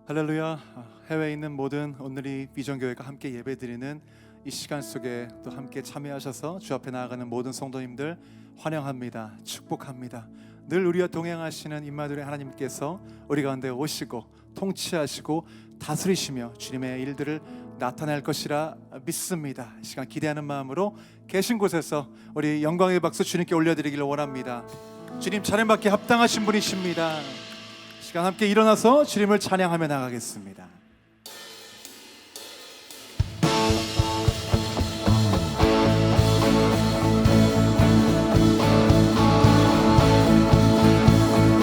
할렐루야. 해외에 있는 모든 오늘이 비전교회가 함께 예배드리는 이 시간 속에 또 함께 참여하셔서 주 앞에 나아가는 모든 성도님들 환영합니다. 축복합니다. 늘 우리와 동행하시는 임마누엘 하나님께서 우리 가운데 오시고 통치하시고 다스리시며 주님의 일들을 나타낼 것이라 믿습니다. 이 시간 기대하는 마음으로 계신 곳에서 우리 영광의 박수 주님께 올려드리기를 원합니다. 주님 찬양받기 합당하신 분이십니다. 시간 함께 일어나서 주님을 찬양하며 나가겠습니다.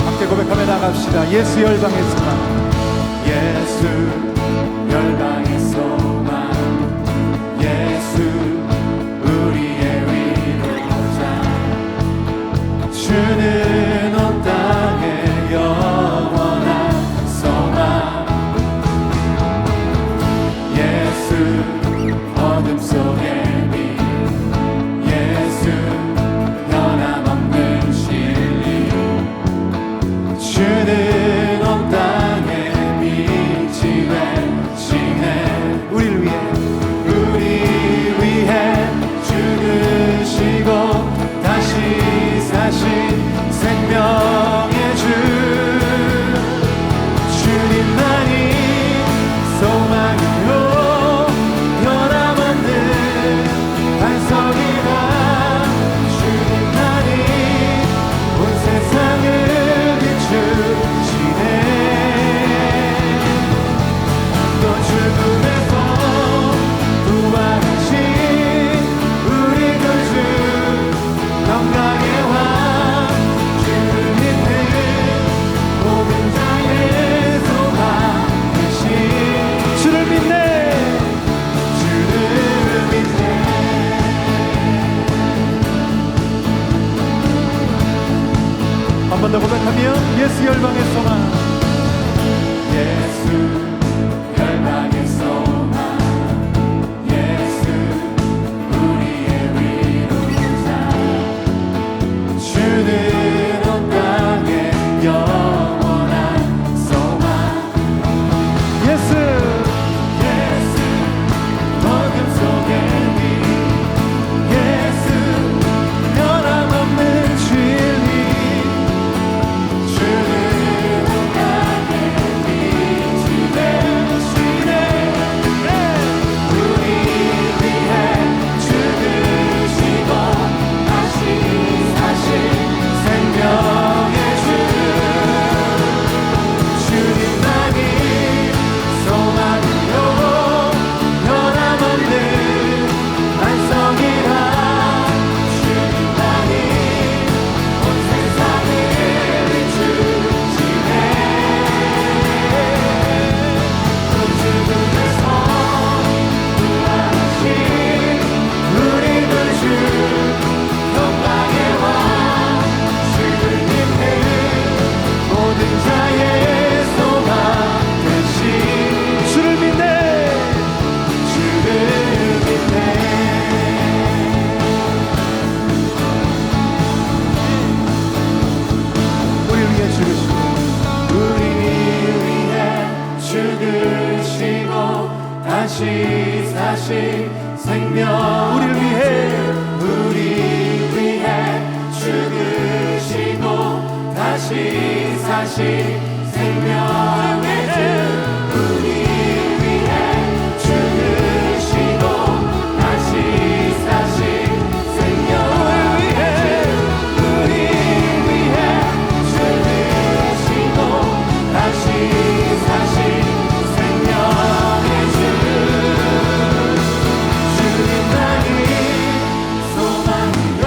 함께 고백하며 나갑시다. 예수 열방의 소망, 예수 열방의 소망, 예수 우리의 위로자, 주는 온 땅에 영원한 소망, 예수 어둠 속의 빛, 예수 변함없는 진리, 주는 온 땅에 빛이 되시네. 우리를 위해 죽으시고 다시 사신 생명의 주, 주님만이 소망이요 변함없는 반석이라, 주님만이 온 세상을 비추시네. 또 죽음에서 부활하신 우리 구주, 영광의 왕, 주를 믿는 모든 자의 소망 되신, 주를 믿네, 주를 믿네. 한 번 더 고백하며 예수 열방의 소망, 예수 열방의 소망, 예수 우리의 위로자, 주는 온 땅에 영원한 소망, 예수 어둠 속의 빛, 예수 변함없는 진리, 주는 온 땅에 빛이 되시네. 우리 위해 죽으시고 다시 사신 생명의 주, 주님만이 소망이요 변함없는 반석이라, 주님만이 온 세상을 비추시네. 또 죽음에서 부활하신 우리 구주, 영광의 왕, 주를 믿는 모든 자의 소망 되신, 주를 믿네, 주를 믿네. 우리를 위해 죽으시고, 우리 위해 죽으시고 다시 사신 생명, 우리를 위해 죽으시고 다시 사신 생명의 주, 우리 위해 죽으시고 다시 사신 생명의 주, 우리 위해 죽으시고 다시 사신 생명의 주, 주님만이 소망이요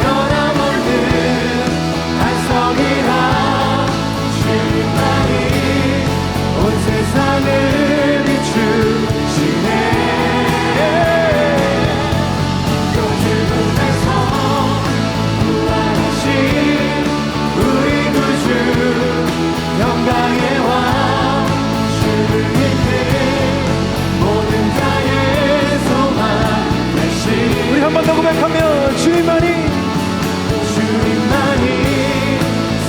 변함없는 반석이라, 주님만이 온 세상을 비추시네. 또 죽음에서 부활하신 우리 구주, 영광의 왕, 주를 믿는 모든 자의 소망 되신, 우리 한 번 더 고백하며 주님만이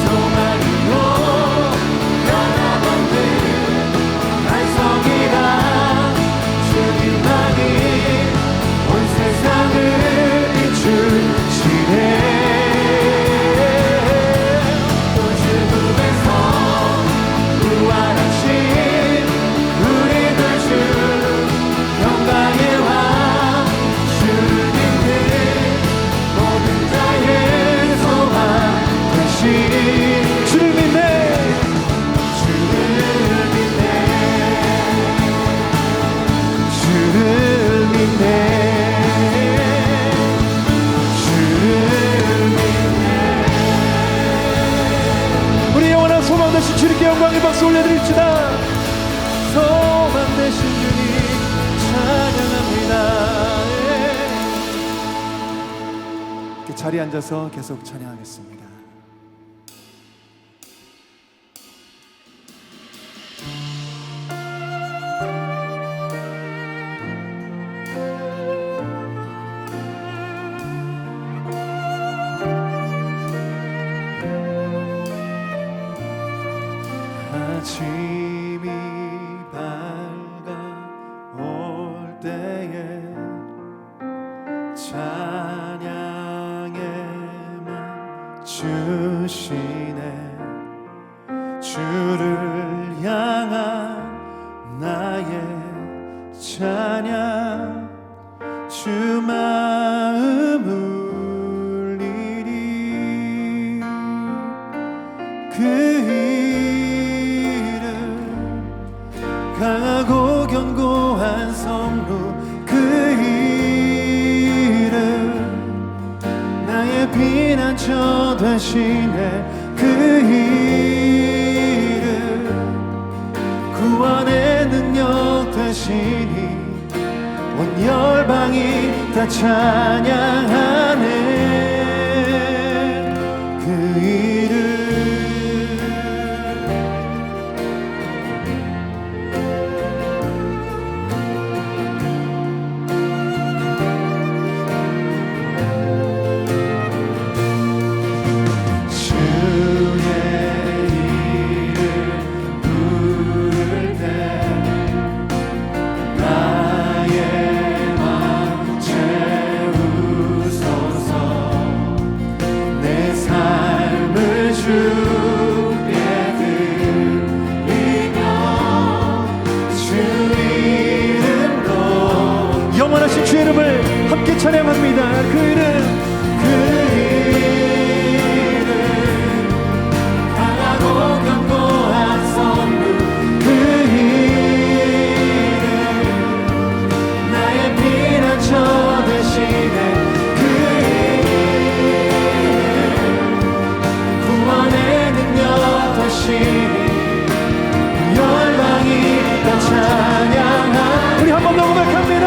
소망이요 변함없는 자리에 앉아서 계속 찬양하겠습니다. 아침이 밝아올 때에 찬양에만 주시네. 주를 향한 나의 찬양, 주 마음 울리리. 그 강하고 견고한 성루, 그 이름 나의 피난처 되시네. 그 이름 구원의 능력 되시니 온 열방이 다 찬양하네. 그 이름 영원하신 주의 이름을 함께 찬양합니다. 그 이름, 그 이름 강하고 견고한 성루, 그 이름 나의 피난처 되시네. 그 이름 구원의 능력 되시니 열방이 다 찬양하. 우리 한 번 더 고백합니다.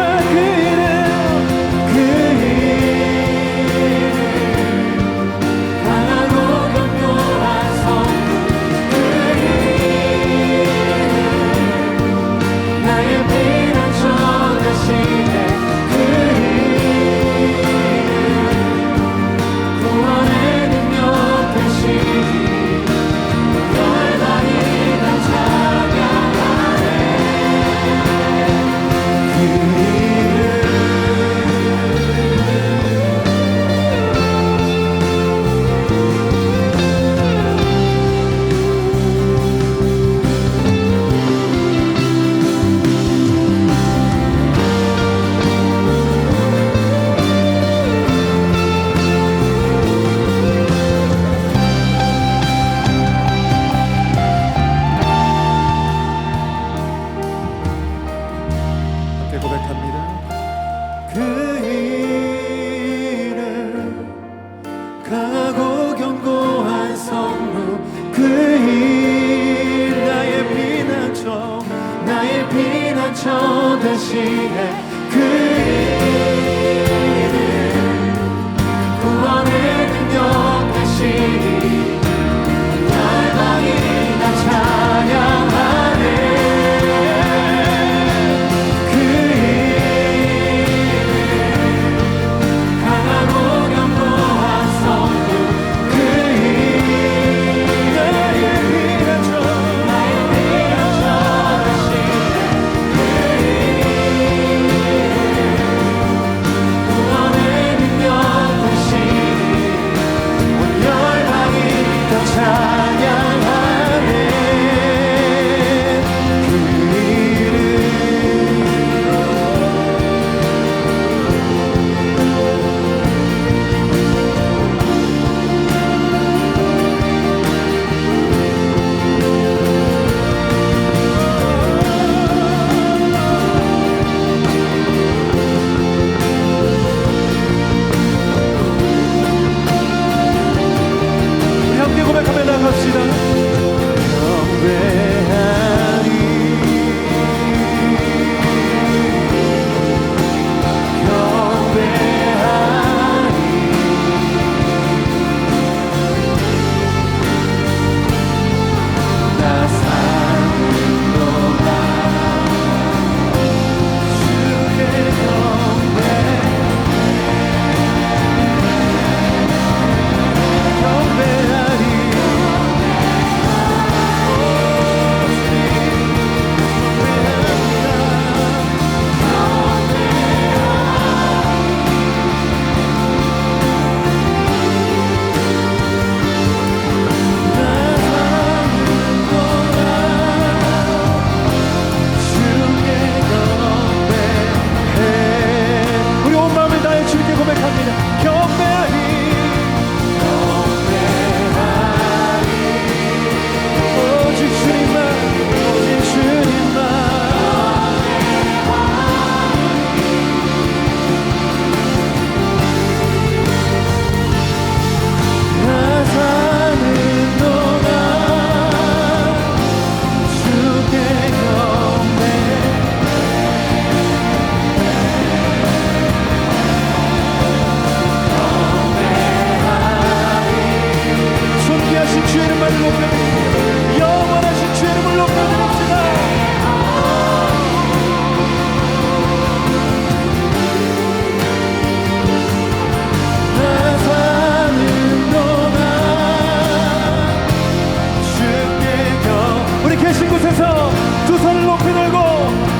곳에서 두 손을 높이 들고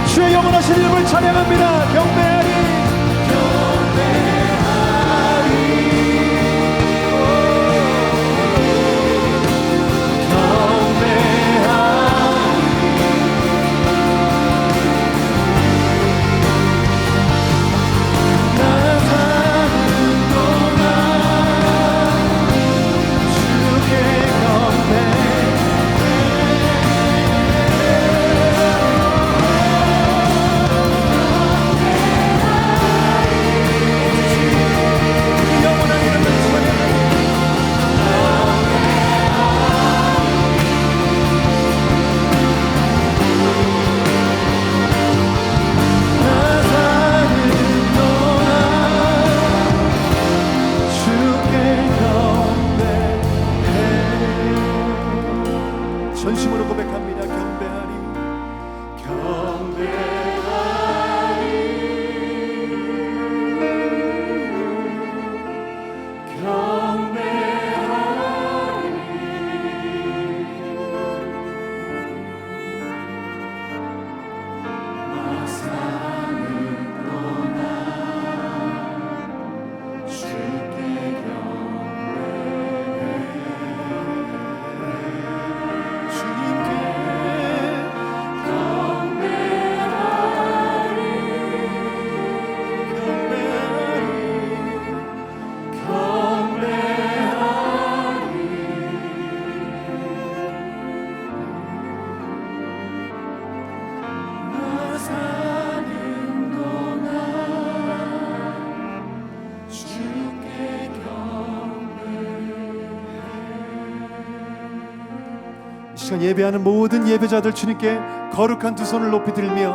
주의 영원하신 이름을 찬양합니다. 경배하리 전심으로 고백합니다. 경배하리 예배하는 모든 예배자들 주님께 거룩한 두 손을 높이 들며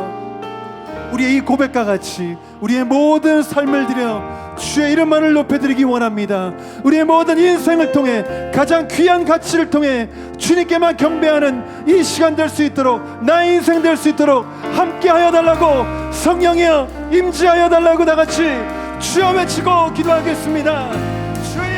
우리의 이 고백과 같이 우리의 모든 삶을 드려 주의 이름만을 높여드리기 원합니다. 우리의 모든 인생을 통해 가장 귀한 가치를 통해 주님께만 경배하는 이 시간 될 수 있도록 나의 인생 될 수 있도록 함께하여 달라고 성령이여 임재하여 달라고 다같이 주여 외치고 기도하겠습니다. 주여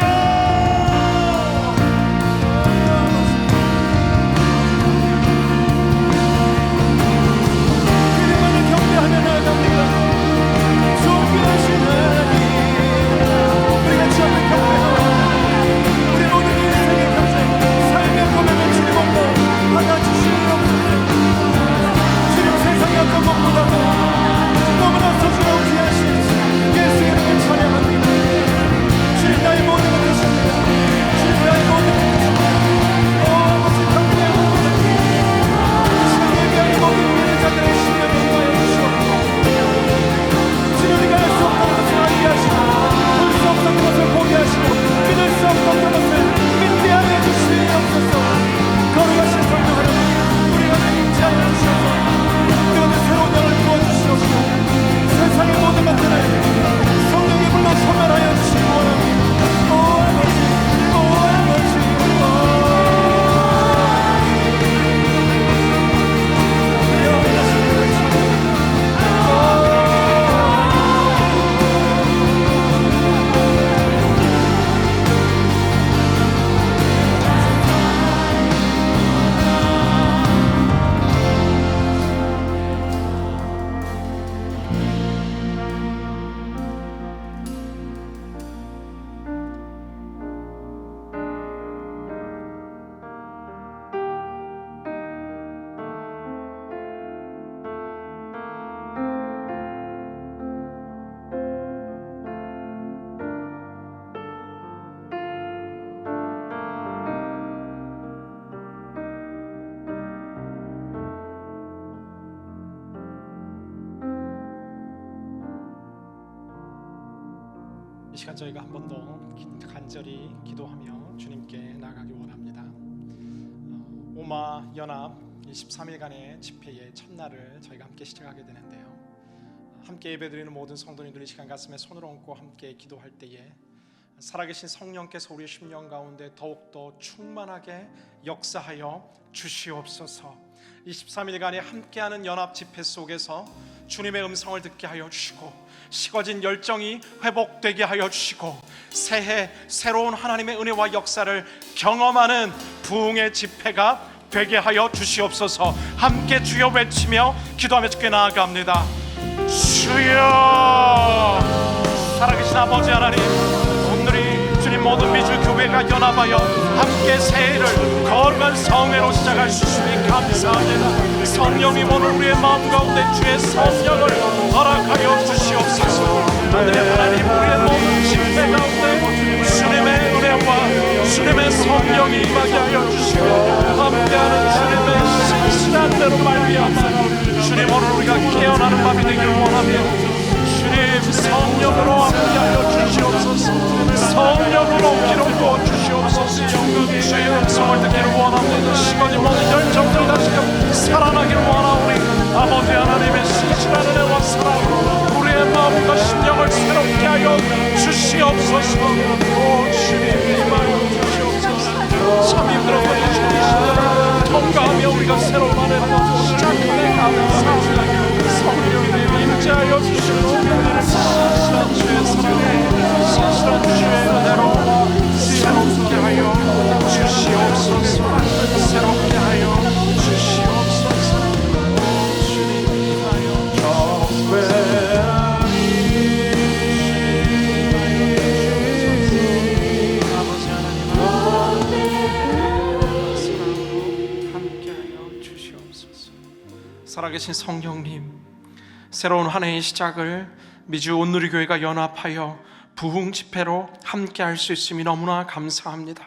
이 시간 저희가 한 번 더 간절히 기도하며 주님께 나가기 원합니다. 오마 연합 23일간의 집회의 첫날을 저희가 함께 시작하게 되는데요, 함께 예배드리는 모든 성도님들 이 시간 가슴에 손을 얹고 함께 기도할 때에 살아계신 성령께서 우리의 심령 가운데 더욱더 충만하게 역사하여 주시옵소서. 23일간의 함께하는 연합 집회 속에서 주님의 음성을 듣게 하여 주시고 식어진 열정이 회복되게 하여 주시고 새해 새로운 하나님의 은혜와 역사를 경험하는 부흥의 집회가 되게 하여 주시옵소서. 함께 주여 외치며 기도하며 주께 나아갑니다. 주여, 살아계신 아버지 하나님, 오늘이 주님 모든 미주 교회가 연합하여 함께 새해를 거룩한 성회로 시작할 수 있으니 감사합니다. 성령님, 오늘 우리의 마음 가운데 주의 성령을 허락하여 주시옵소서. 하늘의 하나님, 우리의 모든 집회 가운데 주님의 은혜와 주님의 성령이 임하게 하여 주시고, 함께하는 주님의 신실한 대로 말미암아 주님, 오늘 우리가 깨어나는 밤이 되기를 원하며 주님 성령으로 함께하여 주시옵소서. 성령으로 기름 부어 주시옵소서. 주의 음성을 듣기를 원합니다. 식어진 모든 열정들이 다시금 살아나기를 원하오니 아버지 하나님의 신실한 은혜와 사랑, 우리의 마음과 심령을 새롭게 하여 주시옵소서. 오 주님, 임하여 주시옵소서. 참 힘들었던 주님 통과하며 우리가 새로운 한 해를 시작하네 감사합니다. 성령님 임재하여 주시옵소서. 신실한 주의 사랑에 신실한 주의 은혜로 새롭게 하여 주시옵소서. 새롭게 하여 주시옵소서. 주님 임하여 주시옵소서. 아버지 하나님, 함께하여 주시옵소서. 살아계신 성령님, 새로운 한 해의 시작을 미주 온누리교회가 연합하여 부흥 집회로 함께 할 수 있음이 너무나 감사합니다.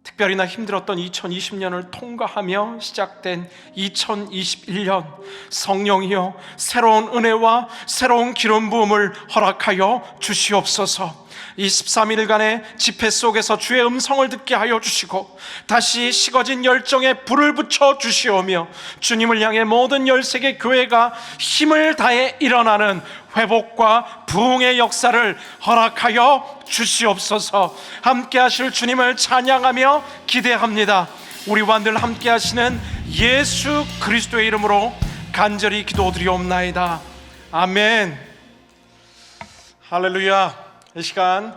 특별히나 힘들었던 2020년을 통과하며 시작된 2021년, 성령이여 새로운 은혜와 새로운 기름 부음을 허락하여 주시옵소서. 이 13일간의 집회 속에서 주의 음성을 듣게 하여 주시고 다시 식어진 열정에 불을 붙여 주시오며 주님을 향해 모든 13개 교회가 힘을 다해 일어나는 회복과 부흥의 역사를 허락하여 주시옵소서. 함께 하실 주님을 찬양하며 기대합니다. 우리와 늘 함께 하시는 예수 그리스도의 이름으로 간절히 기도드리옵나이다. 아멘. 할렐루야. 이 시간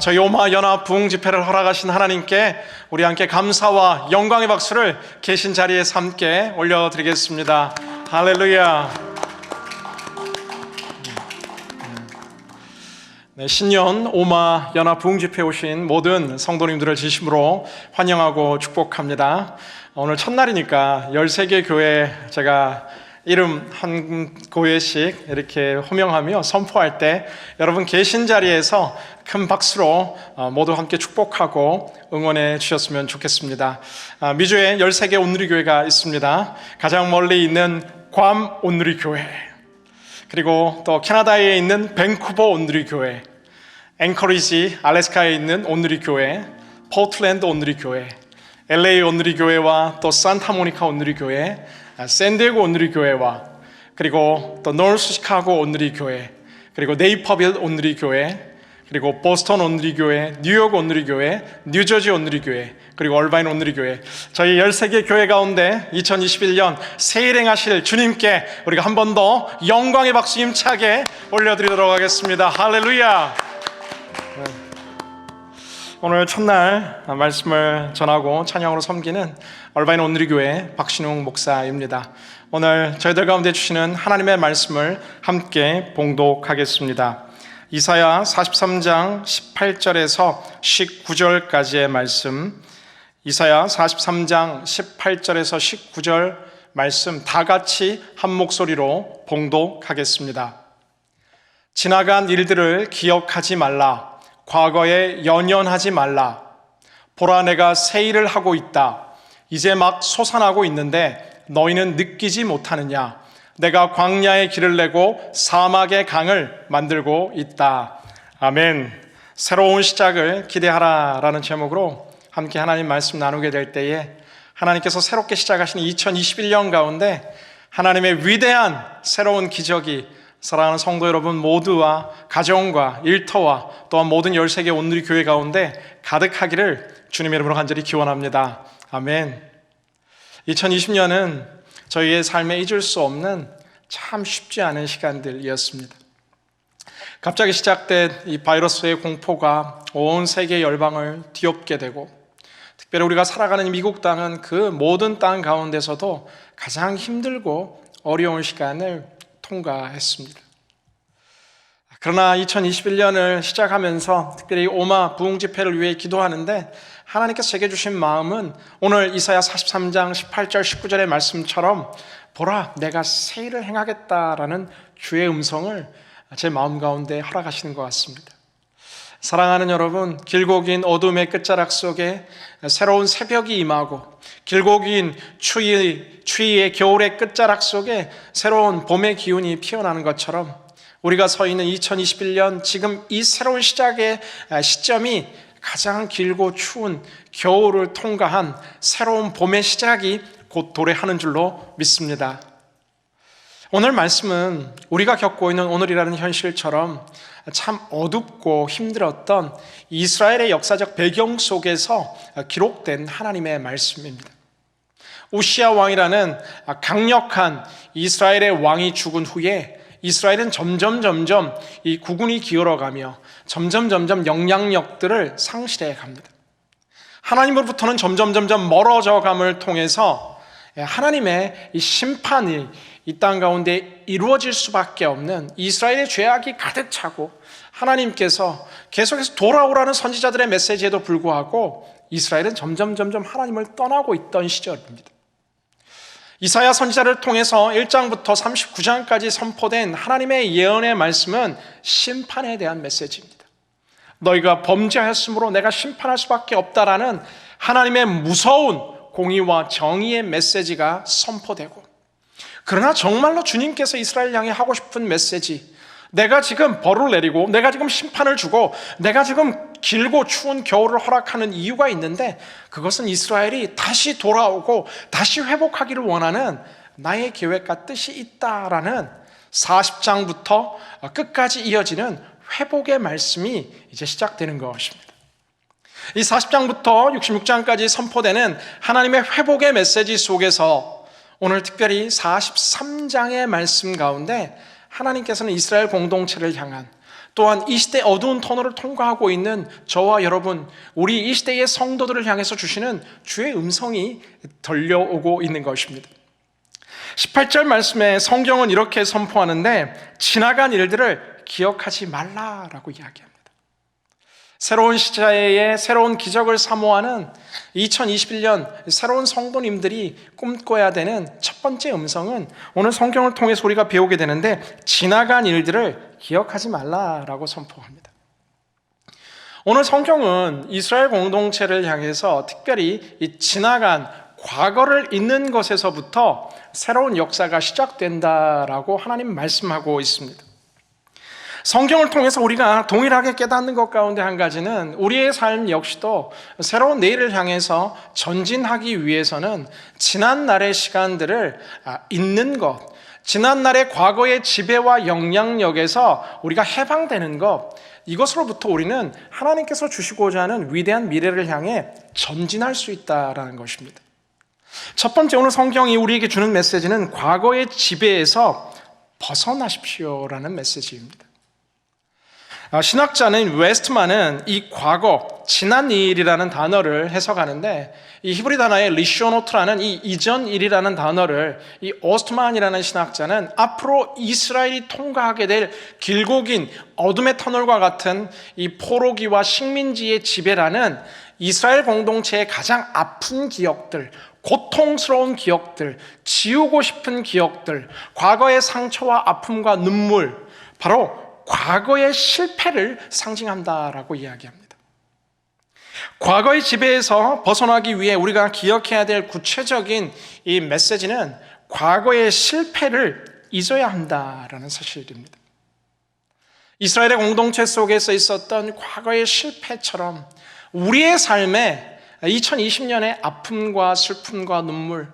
저희 오마 연합 부흥 집회를 허락하신 하나님께 우리 함께 감사와 영광의 박수를 계신 자리에서 함께 올려드리겠습니다. 할렐루야. 네, 신년 오마 연합 부흥 집회에 오신 모든 성도님들을 진심으로 환영하고 축복합니다. 오늘 첫날이니까 13개 교회 제가 이름 한 교회씩 이렇게 호명하며 선포할 때 여러분 계신 자리에서 큰 박수로 모두 함께 축복하고 응원해 주셨으면 좋겠습니다. 미주에 13개 온누리교회가 있습니다. 가장 멀리 있는 괌 온누리교회, 그리고 또 캐나다에 있는 밴쿠버 온누리교회, 앵커리지 알래스카에 있는 온누리교회, 포틀랜드 온누리교회, LA 온누리교회와 또 산타모니카 온누리교회, 샌디에고 온누리교회와 그리고 또 노스 시카고 온누리교회, 그리고 네이퍼빌 온누리교회, 그리고 보스턴 온누리교회, 뉴욕 온누리교회, 뉴저지 온누리교회, 그리고 얼바인 온누리교회, 저희 13개 교회 가운데 2021년 새 일행하실 주님께 우리가 한 번 더 영광의 박수 힘차게 올려드리도록 하겠습니다. 할렐루야. 오늘 첫날 말씀을 전하고 찬양으로 섬기는 얼바인 온누리교회 박신웅 목사입니다. 오늘 저희들 가운데 주시는 하나님의 말씀을 함께 봉독하겠습니다. 이사야 43장 18절에서 19절까지의 말씀, 이사야 43장 18절에서 19절 말씀 다 같이 한 목소리로 봉독하겠습니다. 지나간 일들을 기억하지 말라. 과거에 연연하지 말라. 보라, 내가 새 일을 하고 있다. 이제 막 솟아나고 있는데 너희는 느끼지 못하느냐. 내가 광야에 길을 내고 사막의 강을 만들고 있다. 아멘. 새로운 시작을 기대하라라는 제목으로 함께 하나님 말씀 나누게 될 때에 하나님께서 새롭게 시작하시는 2021년 가운데 하나님의 위대한 새로운 기적이 사랑하는 성도 여러분 모두와 가정과 일터와 또한 모든 13개 온누리 교회 가운데 가득하기를 주님의 이름으로 간절히 기원합니다. 아멘. 2020년은 저희의 삶에 잊을 수 없는 참 쉽지 않은 시간들이었습니다. 갑자기 시작된 이 바이러스의 공포가 온 세계 열방을 뒤엎게 되고 특별히 우리가 살아가는 미국 땅은 그 모든 땅 가운데서도 가장 힘들고 어려운 시간을 통과했습니다. 그러나 2021년을 시작하면서 특별히 오마 부흥 집회를 위해 기도하는데 하나님께서 제게 주신 마음은 오늘 이사야 43장 18절 19절의 말씀처럼 보라 내가 새 일을 행하겠다라는 주의 음성을 제 마음 가운데 허락하시는 것 같습니다. 사랑하는 여러분, 길고 긴 어둠의 끝자락 속에 새로운 새벽이 임하고 길고 긴 추위의 겨울의 끝자락 속에 새로운 봄의 기운이 피어나는 것처럼 우리가 서 있는 2021년 지금 이 새로운 시작의 시점이 가장 길고 추운 겨울을 통과한 새로운 봄의 시작이 곧 도래하는 줄로 믿습니다. 오늘 말씀은 우리가 겪고 있는 오늘이라는 현실처럼 참 어둡고 힘들었던 이스라엘의 역사적 배경 속에서 기록된 하나님의 말씀입니다. 우시아 왕이라는 강력한 이스라엘의 왕이 죽은 후에 이스라엘은 점점 이 국군이 기울어가며 점점 영향력들을 상실해 갑니다. 하나님으로부터는 점점 멀어져 감을 통해서 하나님의 이 심판이 이 땅 가운데 이루어질 수밖에 없는 이스라엘의 죄악이 가득 차고 하나님께서 계속해서 돌아오라는 선지자들의 메시지에도 불구하고 이스라엘은 점점 하나님을 떠나고 있던 시절입니다. 이사야 선지자를 통해서 1장부터 39장까지 선포된 하나님의 예언의 말씀은 심판에 대한 메시지입니다. 너희가 범죄하였으므로 내가 심판할 수밖에 없다라는 하나님의 무서운 공의와 정의의 메시지가 선포되고, 그러나 정말로 주님께서 이스라엘 향해 하고 싶은 메시지, 내가 지금 벌을 내리고 내가 지금 심판을 주고 내가 지금 길고 추운 겨울을 허락하는 이유가 있는데, 그것은 이스라엘이 다시 돌아오고 다시 회복하기를 원하는 나의 계획과 뜻이 있다라는 40장부터 끝까지 이어지는 회복의 말씀이 이제 시작되는 것입니다. 이 40장부터 66장까지 선포되는 하나님의 회복의 메시지 속에서 오늘 특별히 43장의 말씀 가운데 하나님께서는 이스라엘 공동체를 향한, 또한 이 시대 어두운 터널을 통과하고 있는 저와 여러분, 우리 이 시대의 성도들을 향해서 주시는 주의 음성이 들려오고 있는 것입니다. 18절 말씀에 성경은 이렇게 선포하는데, 지나간 일들을 기억하지 말라라고 이야기합니다. 새로운 시대의 새로운 기적을 사모하는 2021년 새로운 성도님들이 꿈꿔야 되는 첫 번째 음성은 오늘 성경을 통해서 우리가 배우게 되는데, 지나간 일들을 기억하지 말라라고 선포합니다. 오늘 성경은 이스라엘 공동체를 향해서 특별히 이 지나간 과거를 잊는 것에서부터 새로운 역사가 시작된다라고 하나님 말씀하고 있습니다. 성경을 통해서 우리가 동일하게 깨닫는 것 가운데 한 가지는, 우리의 삶 역시도 새로운 내일을 향해서 전진하기 위해서는 지난날의 시간들을 잊는 것, 지난날의 과거의 지배와 영향력에서 우리가 해방되는 것, 이것으로부터 우리는 하나님께서 주시고자 하는 위대한 미래를 향해 전진할 수 있다는 것입니다. 첫 번째, 오늘 성경이 우리에게 주는 메시지는 과거의 지배에서 벗어나십시오라는 메시지입니다. 신학자는 웨스트만은 이 과거, 지난 일이라는 단어를 해석하는데, 이 히브리 단어의 리쇼노트라는 이 이전 일이라는 단어를 이 오스트만이라는 신학자는 앞으로 이스라엘이 통과하게 될 길고 긴 어둠의 터널과 같은 이 포로기와 식민지의 지배라는 이스라엘 공동체의 가장 아픈 기억들, 고통스러운 기억들, 지우고 싶은 기억들, 과거의 상처와 아픔과 눈물, 바로 과거의 실패를 상징한다라고 이야기합니다. 과거의 지배에서 벗어나기 위해 우리가 기억해야 될 구체적인 이 메시지는 과거의 실패를 잊어야 한다라는 사실입니다. 이스라엘의 공동체 속에서 있었던 과거의 실패처럼 우리의 삶에 2020년의 아픔과 슬픔과 눈물,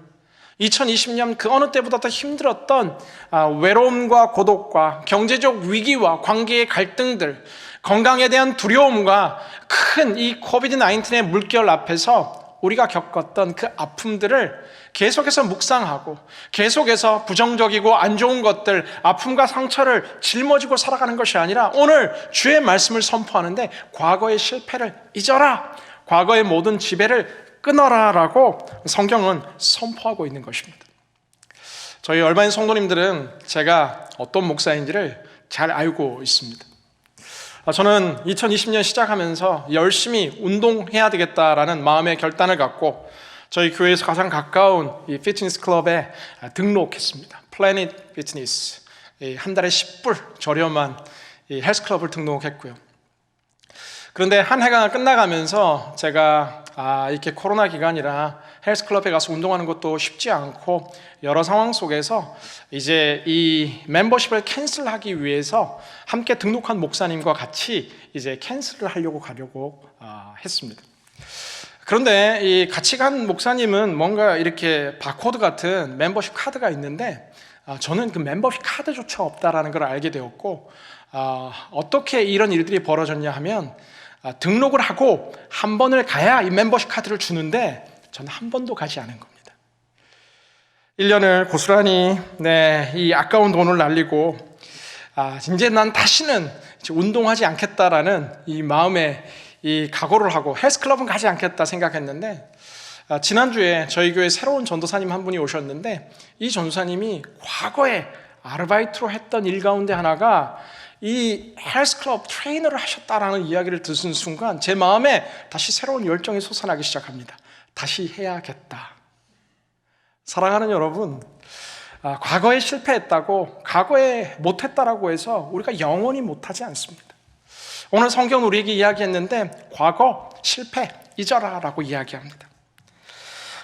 2020년 그 어느 때보다 더 힘들었던 외로움과 고독과 경제적 위기와 관계의 갈등들, 건강에 대한 두려움과 큰 이 코비드-19의 물결 앞에서 우리가 겪었던 그 아픔들을 계속해서 묵상하고 계속해서 부정적이고 안 좋은 것들, 아픔과 상처를 짊어지고 살아가는 것이 아니라 오늘 주의 말씀을 선포하는데, 과거의 실패를 잊어라, 과거의 모든 지배를 끊어라라고 성경은 선포하고 있는 것입니다. 저희 얼바인 성도님들은 제가 어떤 목사인지를 잘 알고 있습니다. 저는 2020년 시작하면서 열심히 운동해야 되겠다라는 마음의 결단을 갖고 저희 교회에서 가장 가까운 이 피트니스 클럽에 등록했습니다. 플래닛 피트니스, 한 달에 10불 저렴한 이 헬스 클럽을 등록했고요. 그런데 한 해가 끝나가면서 제가 이렇게 코로나 기간이라 헬스 클럽에 가서 운동하는 것도 쉽지 않고 여러 상황 속에서 이제 이 멤버십을 캔슬하기 위해서 함께 등록한 목사님과 같이 이제 캔슬을 하려고 했습니다. 그런데 이 같이 간 목사님은 뭔가 이렇게 바코드 같은 멤버십 카드가 있는데 저는 그 멤버십 카드조차 없다라는 걸 알게 되었고 어떻게 이런 일들이 벌어졌냐 하면 등록을 하고 한 번을 가야 이 멤버십 카드를 주는데 저는 한 번도 가지 않은 겁니다. 1년을 고스란히 이 아까운 돈을 날리고 이제 난 다시는 운동하지 않겠다라는 이 마음에 이 각오를 하고 헬스클럽은 가지 않겠다 생각했는데 지난주에 저희 교회 새로운 전도사님 한 분이 오셨는데 이 전도사님이 과거에 아르바이트로 했던 일 가운데 하나가 이 헬스클럽 트레이너를 하셨다라는 이야기를 듣는 순간 제 마음에 다시 새로운 열정이 솟아나기 시작합니다. 다시 해야겠다. 사랑하는 여러분, 과거에 실패했다고 과거에 못했다라고 해서 우리가 영원히 못하지 않습니다. 오늘 성경은 우리에게 이야기했는데 과거 실패 잊어라라고 이야기합니다.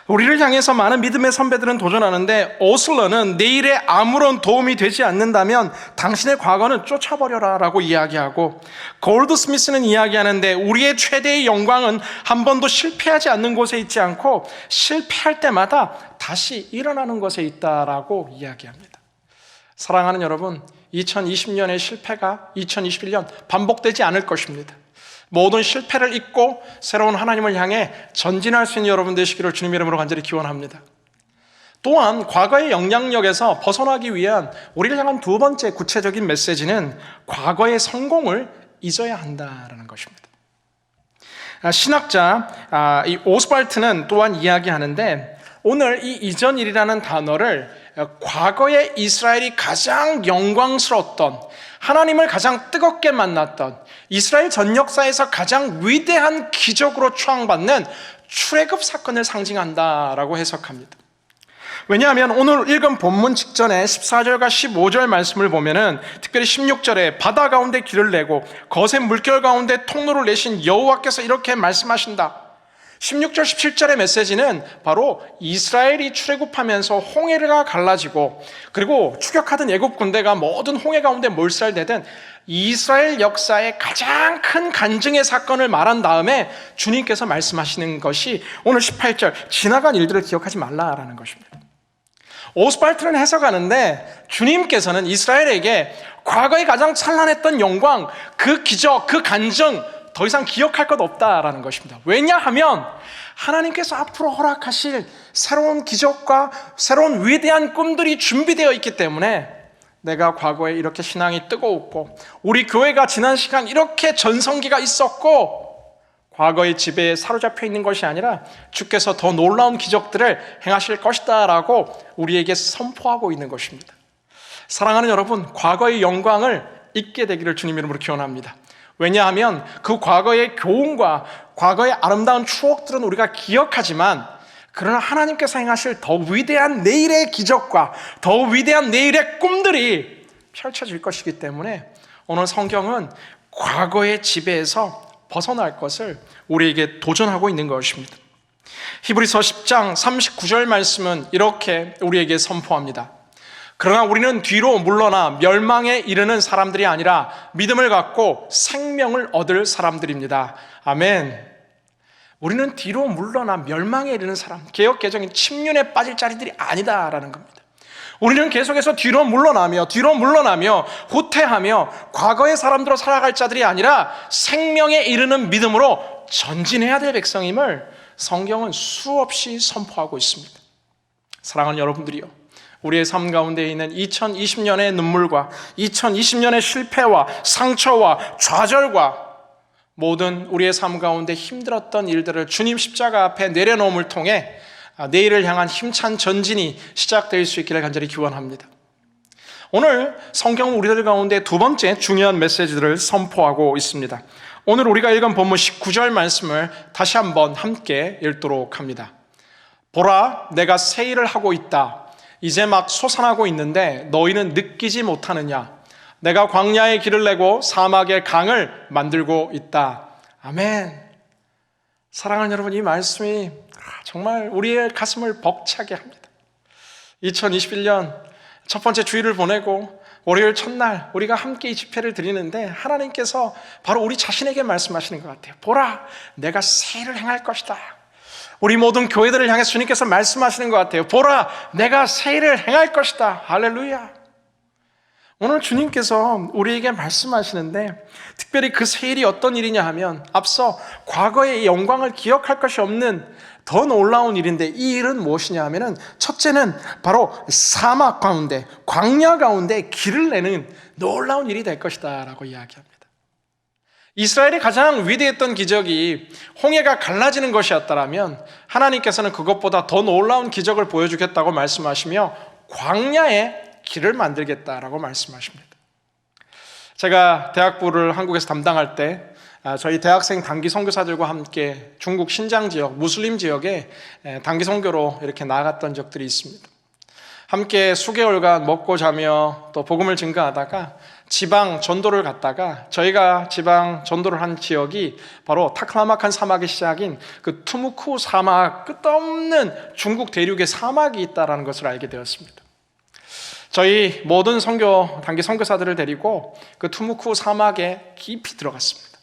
우리를 향해서 많은 믿음의 선배들은 도전하는데 오슬러는 내일에 아무런 도움이 되지 않는다면 당신의 과거는 쫓아버려라 라고 이야기하고, 골드스미스는 이야기하는데 우리의 최대의 영광은 한 번도 실패하지 않는 곳에 있지 않고 실패할 때마다 다시 일어나는 것에 있다라고 이야기합니다. 사랑하는 여러분, 2020년의 실패가 2021년 반복되지 않을 것입니다. 모든 실패를 잊고 새로운 하나님을 향해 전진할 수 있는 여러분 되시기를 주님의 이름으로 간절히 기원합니다. 또한 과거의 영향력에서 벗어나기 위한 우리를 향한 두 번째 구체적인 메시지는 과거의 성공을 잊어야 한다라는 것입니다. 신학자 이 오스발트는 또한 이야기하는데 오늘 이 이전일이라는 단어를 과거에 이스라엘이 가장 영광스러웠던, 하나님을 가장 뜨겁게 만났던, 이스라엘 전 역사에서 가장 위대한 기적으로 추앙받는 출애굽 사건을 상징한다라고 해석합니다. 왜냐하면 오늘 읽은 본문 직전에 14절과 15절 말씀을 보면은 특별히 16절에 바다 가운데 길을 내고 거센 물결 가운데 통로를 내신 여호와께서 이렇게 말씀하신다. 16절 17절의 메시지는 바로 이스라엘이 출애굽하면서 홍해가 갈라지고 그리고 추격하던 애굽 군대가 모든 홍해 가운데 몰살되던 이스라엘 역사의 가장 큰 간증의 사건을 말한 다음에 주님께서 말씀하시는 것이 오늘 18절 지나간 일들을 기억하지 말라라는 것입니다. 오스발트는 해석하는데 주님께서는 이스라엘에게 과거에 가장 찬란했던 영광, 그 기적, 그 간증 더 이상 기억할 것 없다라는 것입니다. 왜냐하면 하나님께서 앞으로 허락하실 새로운 기적과 새로운 위대한 꿈들이 준비되어 있기 때문에 내가 과거에 이렇게 신앙이 뜨거웠고 우리 교회가 지난 시간 이렇게 전성기가 있었고 과거의 지배에 사로잡혀 있는 것이 아니라 주께서 더 놀라운 기적들을 행하실 것이다 라고 우리에게 선포하고 있는 것입니다. 사랑하는 여러분, 과거의 영광을 잊게 되기를 주님 이름으로 기원합니다. 왜냐하면 그 과거의 교훈과 과거의 아름다운 추억들은 우리가 기억하지만 그러나 하나님께서 행하실 더 위대한 내일의 기적과 더 위대한 내일의 꿈들이 펼쳐질 것이기 때문에 오늘 성경은 과거의 지배에서 벗어날 것을 우리에게 도전하고 있는 것입니다. 히브리서 10장 39절 말씀은 이렇게 우리에게 선포합니다. 그러나 우리는 뒤로 물러나 멸망에 이르는 사람들이 아니라 믿음을 갖고 생명을 얻을 사람들입니다. 아멘. 우리는 뒤로 물러나 멸망에 이르는 사람, 개역개정인 침륜에 빠질 자리들이 아니다라는 겁니다. 우리는 계속해서 뒤로 물러나며 후퇴하며 과거의 사람들로 살아갈 자들이 아니라 생명에 이르는 믿음으로 전진해야 될 백성임을 성경은 수없이 선포하고 있습니다. 사랑하는 여러분들이요, 우리의 삶 가운데 있는 2020년의 눈물과 2020년의 실패와 상처와 좌절과 모든 우리의 삶 가운데 힘들었던 일들을 주님 십자가 앞에 내려놓음을 통해 내일을 향한 힘찬 전진이 시작될 수 있기를 간절히 기원합니다. 오늘 성경은 우리들 가운데 두 번째 중요한 메시지들을 선포하고 있습니다. 오늘 우리가 읽은 본문 19절 말씀을 다시 한번 함께 읽도록 합니다. 보라, 내가 새 일을 하고 있다. 이제 막 솟아나고 있는데 너희는 느끼지 못하느냐? 내가 광야에 길을 내고 사막에 강을 만들고 있다. 아멘. 사랑하는 여러분, 이 말씀이 정말 우리의 가슴을 벅차게 합니다. 2021년 첫 번째 주일을 보내고 월요일 첫날 우리가 함께 이 집회를 드리는데 하나님께서 바로 우리 자신에게 말씀하시는 것 같아요. 보라, 내가 새 일을 행할 것이다. 우리 모든 교회들을 향해 주님께서 말씀하시는 것 같아요. 보라, 내가 새 일을 행할 것이다. 할렐루야. 오늘 주님께서 우리에게 말씀하시는데 특별히 그 새 일이 어떤 일이냐 하면 앞서 과거의 영광을 기억할 것이 없는 더 놀라운 일인데, 이 일은 무엇이냐 하면은 첫째는 바로 사막 가운데, 광야 가운데 길을 내는 놀라운 일이 될 것이다 라고 이야기합니다. 이스라엘의 가장 위대했던 기적이 홍해가 갈라지는 것이었다면 하나님께서는 그것보다 더 놀라운 기적을 보여주겠다고 말씀하시며 광야에 길을 만들겠다라고 말씀하십니다. 제가 대학부를 한국에서 담당할 때 저희 대학생 단기 선교사들과 함께 중국 신장 지역, 무슬림 지역에 단기 선교로 이렇게 나갔던 적들이 있습니다. 함께 수개월간 먹고 자며 또 복음을 증거하다가 지방 전도를 갔다가, 저희가 지방 전도를 한 지역이 바로 타클라마칸 사막의 시작인 그 투무쿠 사막, 끝없는 중국 대륙에 사막이 있다는 것을 알게 되었습니다. 저희 모든 단기 선교사들을 데리고 그 투무쿠 사막에 깊이 들어갔습니다.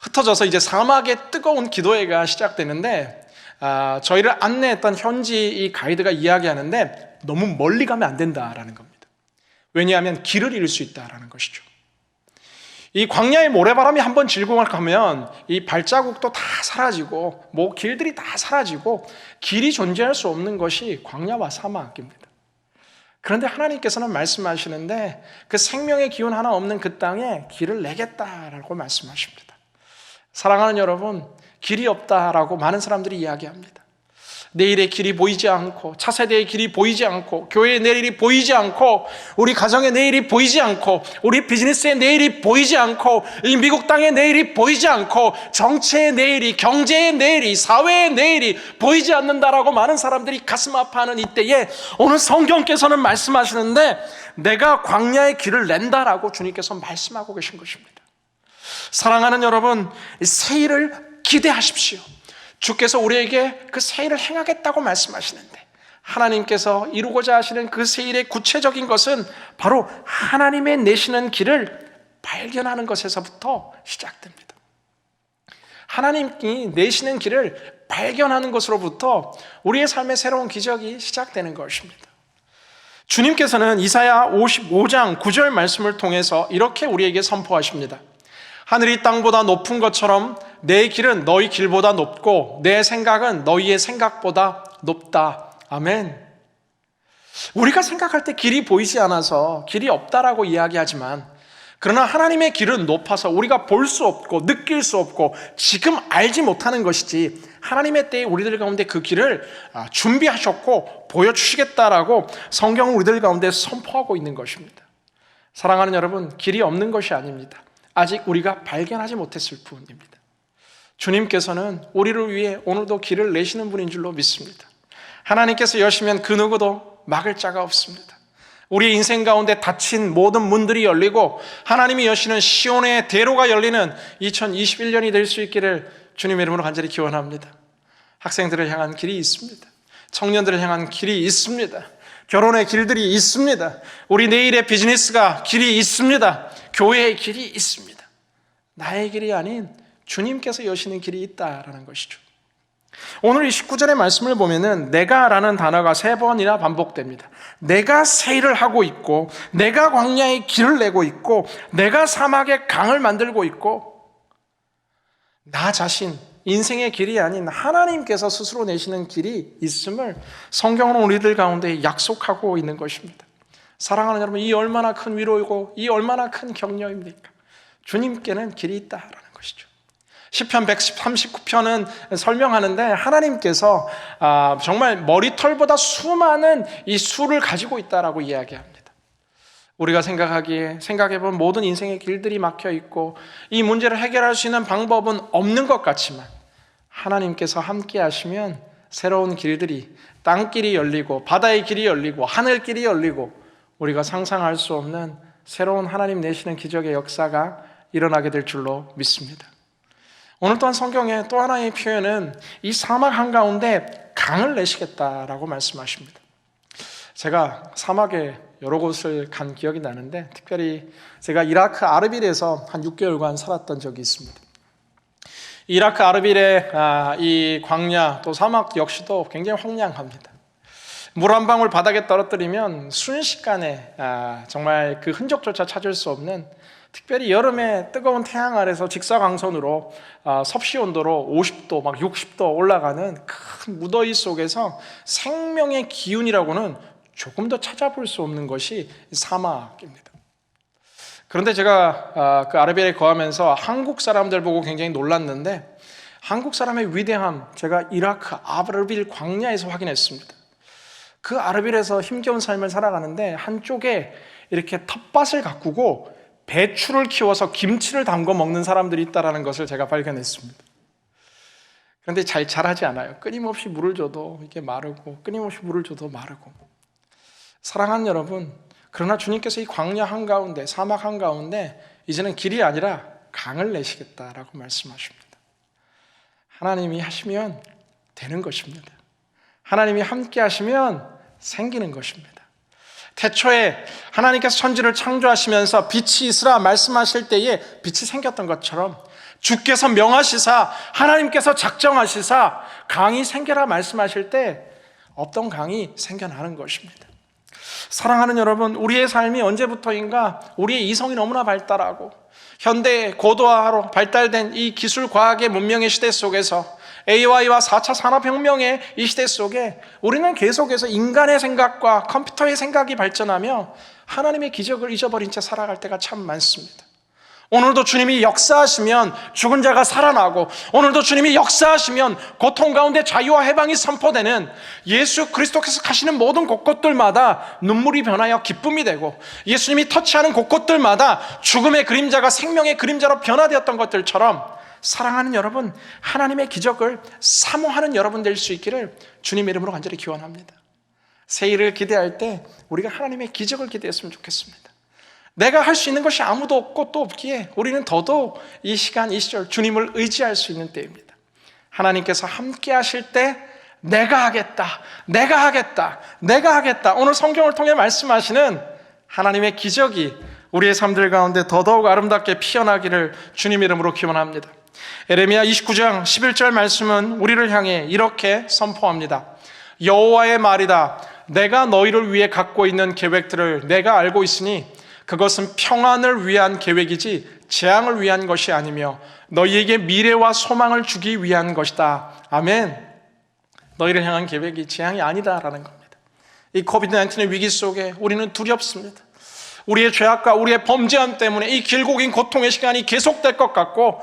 흩어져서 이제 사막의 뜨거운 기도회가 시작되는데 저희를 안내했던 현지 이 가이드가 이야기하는데 너무 멀리 가면 안 된다라는 겁니다. 왜냐하면 길을 잃을 수 있다라는 것이죠. 이 광야의 모래바람이 한번 질고 가면 이 발자국도 다 사라지고 길들이 다 사라지고 길이 존재할 수 없는 것이 광야와 사막입니다. 그런데 하나님께서는 말씀하시는데 그 생명의 기운 하나 없는 그 땅에 길을 내겠다라고 말씀하십니다. 사랑하는 여러분, 길이 없다라고 많은 사람들이 이야기합니다. 내일의 길이 보이지 않고, 차세대의 길이 보이지 않고, 교회의 내일이 보이지 않고, 우리 가정의 내일이 보이지 않고, 우리 비즈니스의 내일이 보이지 않고, 이 미국 땅의 내일이 보이지 않고, 정치의 내일이, 경제의 내일이, 사회의 내일이 보이지 않는다라고 많은 사람들이 가슴 아파하는 이때에 오늘 성경께서는 말씀하시는데 내가 광야의 길을 낸다라고 주님께서 말씀하고 계신 것입니다. 사랑하는 여러분, 새 일을 기대하십시오. 주께서 우리에게 그 새 일을 행하겠다고 말씀하시는데 하나님께서 이루고자 하시는 그 새 일의 구체적인 것은 바로 하나님의 내시는 길을 발견하는 것에서부터 시작됩니다. 하나님이 내시는 길을 발견하는 것으로부터 우리의 삶의 새로운 기적이 시작되는 것입니다. 주님께서는 이사야 55장 9절 말씀을 통해서 이렇게 우리에게 선포하십니다. 하늘이 땅보다 높은 것처럼 내 길은 너희 길보다 높고 내 생각은 너희의 생각보다 높다. 아멘. 우리가 생각할 때 길이 보이지 않아서 길이 없다라고 이야기하지만, 그러나 하나님의 길은 높아서 우리가 볼 수 없고 느낄 수 없고 지금 알지 못하는 것이지, 하나님의 때에 우리들 가운데 그 길을 준비하셨고 보여주시겠다라고 성경은 우리들 가운데 선포하고 있는 것입니다. 사랑하는 여러분, 길이 없는 것이 아닙니다. 아직 우리가 발견하지 못했을 뿐입니다. 주님께서는 우리를 위해 오늘도 길을 내시는 분인 줄로 믿습니다. 하나님께서 여시면 그 누구도 막을 자가 없습니다. 우리 인생 가운데 닫힌 모든 문들이 열리고 하나님이 여시는 시온의 대로가 열리는 2021년이 될 수 있기를 주님의 이름으로 간절히 기원합니다. 학생들을 향한 길이 있습니다. 청년들을 향한 길이 있습니다. 결혼의 길들이 있습니다. 우리 내일의 비즈니스가 길이 있습니다. 교회의 길이 있습니다. 나의 길이 아닌 주님께서 여시는 길이 있다라는 것이죠. 오늘 이 19절의 말씀을 보면은 내가라는 단어가 3번이나 반복됩니다. 내가 새 일을 하고 있고, 내가 광야에 길을 내고 있고, 내가 사막에 강을 만들고 있고, 나 자신, 인생의 길이 아닌 하나님께서 스스로 내시는 길이 있음을 성경은 우리들 가운데 약속하고 있는 것입니다. 사랑하는 여러분, 이 얼마나 큰 위로이고 이 얼마나 큰 격려입니까? 주님께는 길이 있다라는 것입니다. 것이죠. 시편 139편은 설명하는데 하나님께서 정말 머리털보다 수많은 이 수를 가지고 있다라고 이야기합니다. 우리가 생각해보면 모든 인생의 길들이 막혀 있고 이 문제를 해결할 수 있는 방법은 없는 것 같지만 하나님께서 함께 하시면 새로운 길들이, 땅길이 열리고 바다의 길이 열리고 하늘길이 열리고 우리가 상상할 수 없는 새로운 하나님 내시는 기적의 역사가 일어나게 될 줄로 믿습니다. 오늘 또한 성경의 또 하나의 표현은 이 사막 한가운데 강을 내시겠다라고 말씀하십니다. 제가 사막에 여러 곳을 간 기억이 나는데 특별히 제가 이라크 아르빌에서 한 6개월간 살았던 적이 있습니다. 이라크 아르빌의 이 광야 또 사막 역시도 굉장히 황량합니다. 물 한 방울 바닥에 떨어뜨리면 순식간에 정말 그 흔적조차 찾을 수 없는, 특별히 여름에 뜨거운 태양 아래서 직사광선으로 섭씨 온도로 50도 막 60도 올라가는 큰 무더위 속에서 생명의 기운이라고는 조금 더 찾아볼 수 없는 것이 사막입니다. 그런데 제가 그 아르빌에 거하면서 한국 사람들 보고 굉장히 놀랐는데 한국 사람의 위대함, 제가 이라크 아르빌 광야에서 확인했습니다. 그 아르빌에서 힘겨운 삶을 살아가는데 한쪽에 이렇게 텃밭을 가꾸고 배추를 키워서 김치를 담궈 먹는 사람들이 있다는 것을 제가 발견했습니다. 그런데 잘 자라지 않아요. 끊임없이 물을 줘도 이게 마르고 끊임없이 물을 줘도 마르고. 사랑하는 여러분, 그러나 주님께서 이 광야 한가운데, 사막 한가운데 이제는 길이 아니라 강을 내시겠다라고 말씀하십니다. 하나님이 하시면 되는 것입니다. 하나님이 함께 하시면 생기는 것입니다. 태초에 하나님께서 천지를 창조하시면서 빛이 있으라 말씀하실 때에 빛이 생겼던 것처럼 주께서 명하시사 하나님께서 작정하시사 강이 생겨라 말씀하실 때 없던 강이 생겨나는 것입니다. 사랑하는 여러분, 우리의 삶이 언제부터인가 우리의 이성이 너무나 발달하고 현대 고도화로 발달된 이 기술 과학의 문명의 시대 속에서 AI와 4차 산업혁명의 이 시대 속에 우리는 계속해서 인간의 생각과 컴퓨터의 생각이 발전하며 하나님의 기적을 잊어버린 채 살아갈 때가 참 많습니다. 오늘도 주님이 역사하시면 죽은 자가 살아나고, 오늘도 주님이 역사하시면 고통 가운데 자유와 해방이 선포되는 예수 그리스도께서 가시는 모든 곳곳들마다 눈물이 변하여 기쁨이 되고, 예수님이 터치하는 곳곳들마다 죽음의 그림자가 생명의 그림자로 변화되었던 것들처럼 사랑하는 여러분, 하나님의 기적을 사모하는 여러분 될 수 있기를 주님의 이름으로 간절히 기원합니다. 새해를 기대할 때 우리가 하나님의 기적을 기대했으면 좋겠습니다. 내가 할 수 있는 것이 아무도 없고 또 없기에 우리는 더더욱 이 시간, 이 시절 주님을 의지할 수 있는 때입니다. 하나님께서 함께 하실 때 내가 하겠다, 내가 하겠다, 내가 하겠다. 오늘 성경을 통해 말씀하시는 하나님의 기적이 우리의 삶들 가운데 더더욱 아름답게 피어나기를 주님 이름으로 기원합니다. 에레미야 29장 11절 말씀은 우리를 향해 이렇게 선포합니다. 여호와의 말이다. 내가 너희를 위해 갖고 있는 계획들을 내가 알고 있으니 그것은 평안을 위한 계획이지 재앙을 위한 것이 아니며 너희에게 미래와 소망을 주기 위한 것이다. 아멘. 너희를 향한 계획이 재앙이 아니다라는 겁니다. 이 코비드-19의 위기 속에 우리는 두렵습니다. 우리의 죄악과 우리의 범죄함 때문에 이 길고 긴 고통의 시간이 계속될 것 같고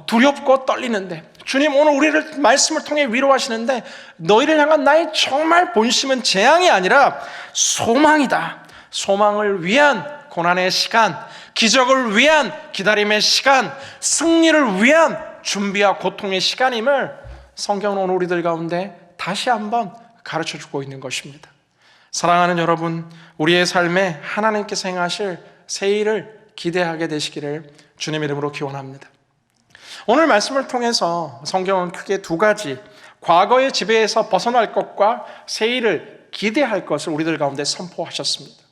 두렵고 떨리는데 주님 오늘 우리를 말씀을 통해 위로하시는데 너희를 향한 나의 정말 본심은 재앙이 아니라 소망이다. 소망을 위한 고난의 시간, 기적을 위한 기다림의 시간, 승리를 위한 준비와 고통의 시간임을 성경은 오늘 우리들 가운데 다시 한번 가르쳐주고 있는 것입니다. 사랑하는 여러분, 우리의 삶에 하나님께서 행하실 새해를 기대하게 되시기를 주님 이름으로 기원합니다. 오늘 말씀을 통해서 성경은 크게 두 가지, 과거의 지배에서 벗어날 것과 새해를 기대할 것을 우리들 가운데 선포하셨습니다.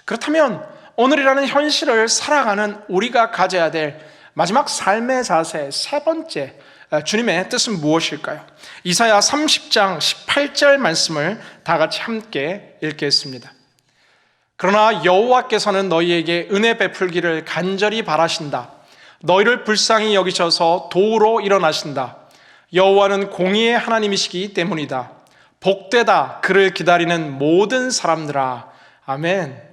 그렇다면 오늘이라는 현실을 살아가는 우리가 가져야 될 마지막 삶의 자세 세 번째, 주님의 뜻은 무엇일까요? 이사야 30장 18절 말씀을 다 같이 함께 읽겠습니다. 그러나 여호와께서는 너희에게 은혜 베풀기를 간절히 바라신다. 너희를 불쌍히 여기셔서 도우러 일어나신다. 여호와는 공의의 하나님이시기 때문이다. 복되다 그를 기다리는 모든 사람들아. 아멘.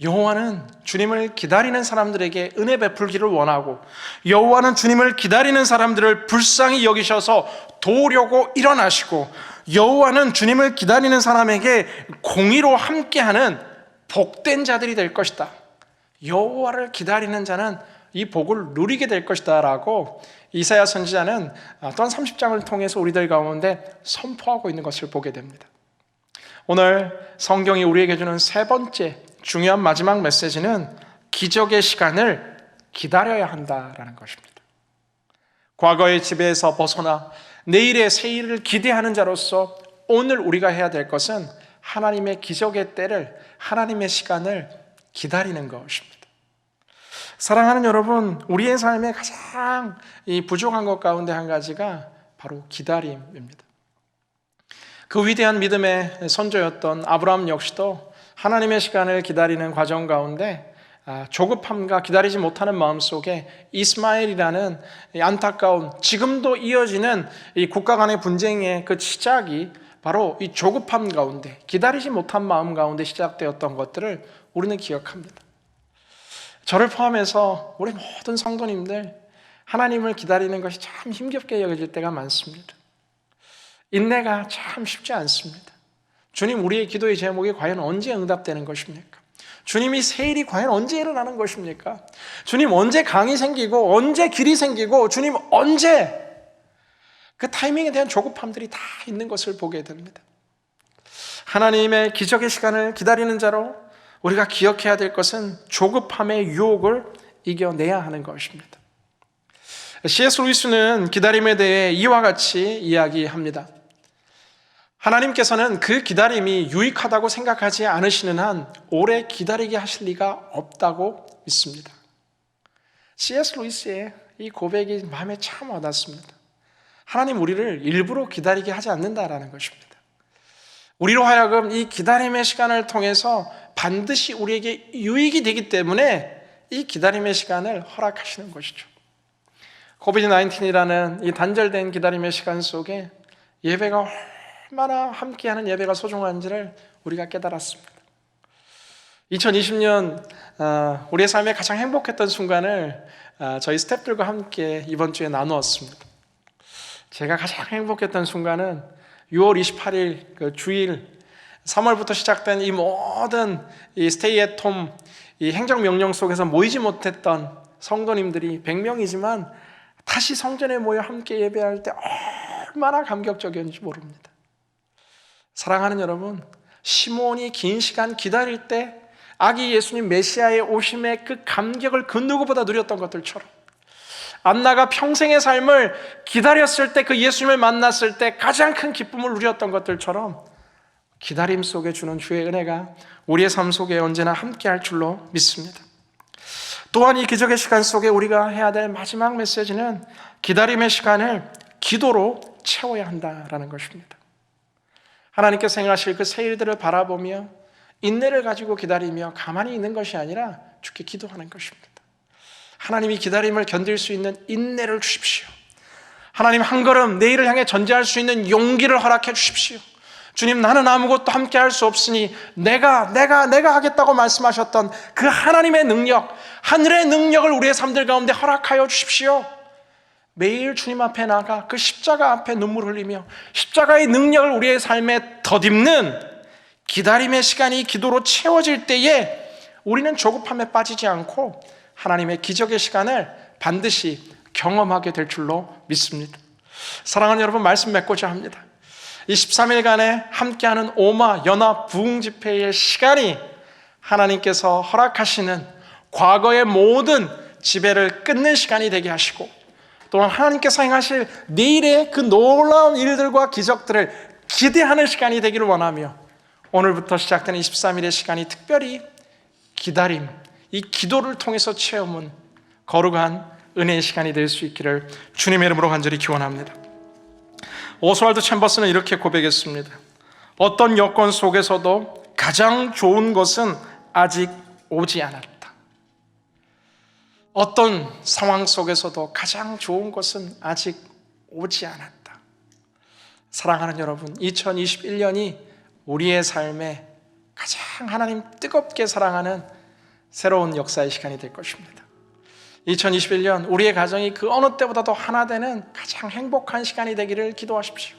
여호와는 주님을 기다리는 사람들에게 은혜 베풀기를 원하고, 여호와는 주님을 기다리는 사람들을 불쌍히 여기셔서 도우려고 일어나시고, 여호와는 주님을 기다리는 사람에게 공의로 함께하는 복된 자들이 될 것이다. 여호와를 기다리는 자는 이 복을 누리게 될 것이다 라고 이사야 선지자는 또한 30장을 통해서 우리들 가운데 선포하고 있는 것을 보게 됩니다. 오늘 성경이 우리에게 주는 세 번째 중요한 마지막 메시지는 기적의 시간을 기다려야 한다라는 것입니다. 과거의 지배에서 벗어나 내일의 새 일을 기대하는 자로서 오늘 우리가 해야 될 것은 하나님의 기적의 때를, 하나님의 시간을 기다리는 것입니다. 사랑하는 여러분, 우리의 삶에 가장 부족한 것 가운데 한 가지가 바로 기다림입니다. 그 위대한 믿음의 선조였던 아브라함 역시도 하나님의 시간을 기다리는 과정 가운데 조급함과 기다리지 못하는 마음 속에 이스마엘이라는 안타까운, 지금도 이어지는 이 국가 간의 분쟁의 그 시작이 바로 이 조급함 가운데, 기다리지 못한 마음 가운데 시작되었던 것들을 우리는 기억합니다. 저를 포함해서 우리 모든 성도님들, 하나님을 기다리는 것이 참 힘겹게 여겨질 때가 많습니다. 인내가 참 쉽지 않습니다. 주님, 우리의 기도의 제목이 과연 언제 응답되는 것입니까? 주님이 새 일이 과연 언제 일어나는 것입니까? 주님, 언제 강이 생기고 언제 길이 생기고, 주님 언제, 그 타이밍에 대한 조급함들이 다 있는 것을 보게 됩니다. 하나님의 기적의 시간을 기다리는 자로 우리가 기억해야 될 것은 조급함의 유혹을 이겨내야 하는 것입니다. C.S. 루이스는 기다림에 대해 이와 같이 이야기합니다. 하나님께서는 그 기다림이 유익하다고 생각하지 않으시는 한 오래 기다리게 하실 리가 없다고 믿습니다. C.S. 루이스의 이 고백이 마음에 참 와닿습니다. 하나님 우리를 일부러 기다리게 하지 않는다라는 것입니다. 우리로 하여금 이 기다림의 시간을 통해서 반드시 우리에게 유익이 되기 때문에 이 기다림의 시간을 허락하시는 것이죠. COVID-19이라는 이 단절된 기다림의 시간 속에 예배가 얼마나 함께하는 예배가 소중한지를 우리가 깨달았습니다. 2020년 우리의 삶에 가장 행복했던 순간을 저희 스태프들과 함께 이번 주에 나누었습니다. 제가 가장 행복했던 순간은 6월 28일 그 주일, 3월부터 시작된 이 모든 이 스테이 앳 홈, 이 행정명령 속에서 모이지 못했던 성도님들이 100명이지만 다시 성전에 모여 함께 예배할 때 얼마나 감격적이었는지 모릅니다. 사랑하는 여러분, 시몬이 긴 시간 기다릴 때 아기 예수님 메시아의 오심의 그 감격을 그 누구보다 누렸던 것들처럼, 안나가 평생의 삶을 기다렸을 때, 그 예수님을 만났을 때 가장 큰 기쁨을 누렸던 것들처럼 기다림 속에 주는 주의 은혜가 우리의 삶 속에 언제나 함께할 줄로 믿습니다. 또한 이 기적의 시간 속에 우리가 해야 될 마지막 메시지는 기다림의 시간을 기도로 채워야 한다라는 것입니다. 하나님께서 행하실 그 새 일들을 바라보며 인내를 가지고 기다리며 가만히 있는 것이 아니라 주께 기도하는 것입니다. 하나님이 기다림을 견딜 수 있는 인내를 주십시오. 하나님, 한 걸음 내일을 향해 전진할 수 있는 용기를 허락해 주십시오. 주님, 나는 아무것도 함께 할 수 없으니 내가 하겠다고 말씀하셨던 그 하나님의 능력, 하늘의 능력을 우리의 삶들 가운데 허락하여 주십시오. 매일 주님 앞에 나가 그 십자가 앞에 눈물 흘리며 십자가의 능력을 우리의 삶에 덧입는 기다림의 시간이 기도로 채워질 때에 우리는 조급함에 빠지지 않고 하나님의 기적의 시간을 반드시 경험하게 될 줄로 믿습니다. 사랑하는 여러분, 말씀 맺고자 합니다. 이 13일간에 함께하는 오마 연합 부흥 집회의 시간이 하나님께서 허락하시는 과거의 모든 지배를 끊는 시간이 되게 하시고, 또한 하나님께서 행하실 내일의 그 놀라운 일들과 기적들을 기대하는 시간이 되기를 원하며, 오늘부터 시작되는 23일의 시간이 특별히 기다림, 이 기도를 통해서 채우는 거룩한 은혜의 시간이 될 수 있기를 주님의 이름으로 간절히 기원합니다. 오스왈드 챔버스는 이렇게 고백했습니다. 어떤 여건 속에서도 가장 좋은 것은 아직 오지 않았다. 어떤 상황 속에서도 가장 좋은 것은 아직 오지 않았다. 사랑하는 여러분, 2021년이 우리의 삶에 가장 하나님 뜨겁게 사랑하는 새로운 역사의 시간이 될 것입니다. 2021년 우리의 가정이 그 어느 때보다도 하나 되는 가장 행복한 시간이 되기를 기도하십시오.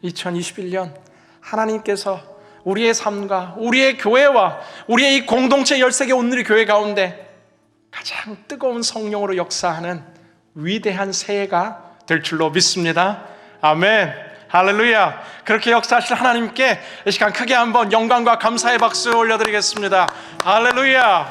2021년 하나님께서 우리의 삶과 우리의 교회와 우리의 이 공동체 13개 온누리 교회 가운데 가장 뜨거운 성령으로 역사하는 위대한 새해가 될 줄로 믿습니다. 아멘. 할렐루야. 그렇게 역사하실 하나님께 이 시간 크게 한번 영광과 감사의 박수 올려드리겠습니다. 할렐루야.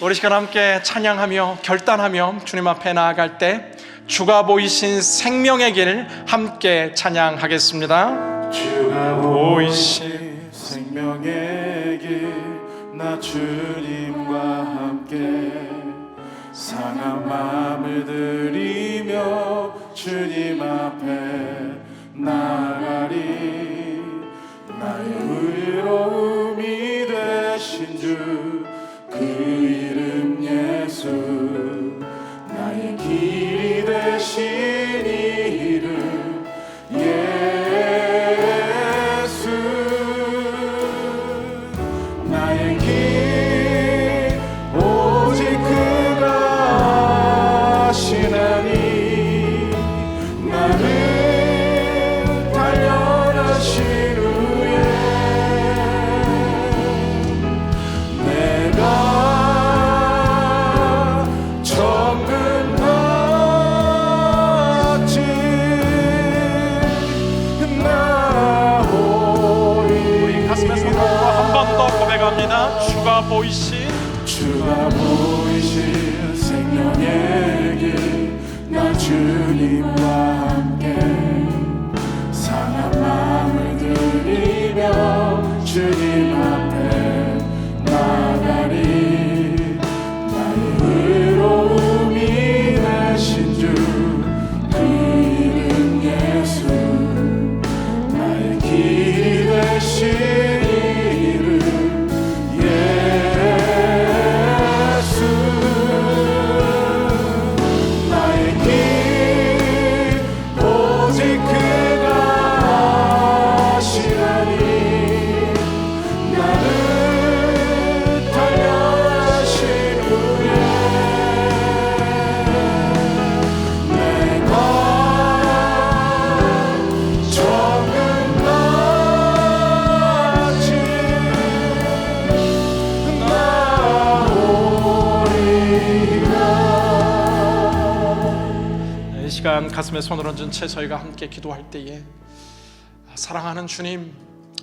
우리 시간 함께 찬양하며 결단하며 주님 앞에 나아갈 때 주가 보이신 생명의 길 함께 찬양하겠습니다. 주가 보이신 생명의 길 나 주님과 함께 상한 마음을 들이며 주님 앞에 나가리. 나의 의로움이 되신 주 그 이름 예수, 나의 길이 되신 이름 예수. 나의 길 오직 그가 아시나니 나를 단련하신 후에 내가 정금 같이 나오리. 우리 가슴에서 한 번 더 고백합니다. 주가 보이신 생명의 길 나 주님과 함께 상한 마음을 들이며 주님 앞에 나가리. 나의 의로움이 되신 주 그 이름 예수, 나의 길이 되신 이름 예수. 나의 길 오직 그가 아시나니 나를 단련하신 후에 내가 정금 같이 나오리라. 이 시간 가슴에 손을 얹은 채 저희가 함께 기도할 때에 사랑하는 주님,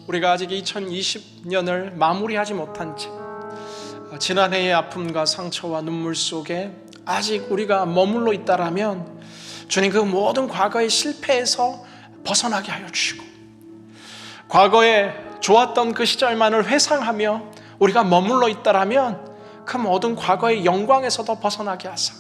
우리가 아직 2020년을 마무리하지 못한 채 지난해의 아픔과 상처와 눈물 속에 아직 우리가 머물러 있다라면 주님, 그 모든 과거의 실패에서 벗어나게 하여 주시고 과거에 좋았던 그 시절만을 회상하며 우리가 머물러 있다라면 그 모든 과거의 영광에서도 벗어나게 하사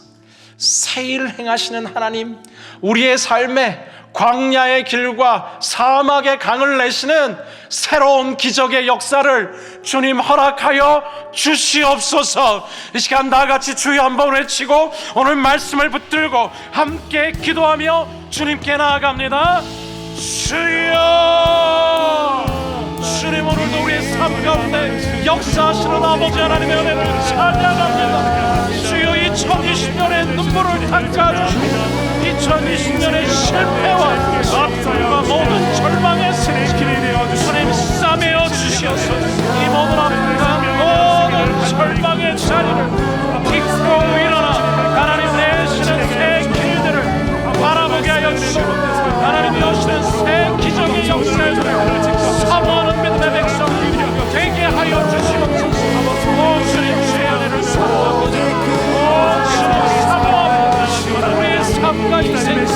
새 일을 행하시는 하나님, 우리의 삶에 광야의 길과 사막의 강을 내시는 새로운 기적의 역사를 주님 허락하여 주시옵소서. 이 시간 나같이 주여 한번 외치고 오늘 말씀을 붙들고 함께 기도하며 주님께 나아갑니다. 주여, 주님 오늘도 우리의 삶 가운데 역사하시는 아버지 하나님의 은혜를 찬양합니다. 주여, 2020년의 눈물을 닦아주시고 2020년의 실패와 아픔과 모든 절망의 주님 싸매어 주시옵소서. 이 모든 아픔과 모든 절망의 자리를 딛고 일어나 하나님 내시는 새 길들을 바라보게 하여 주시고 하나님이 여시는 새 기적의 역사를 사모하는 믿음의 백성들이 되게 하여 주시옵소서. 오 주님, 주의 은혜를 사모하고 우리의 삶과 인생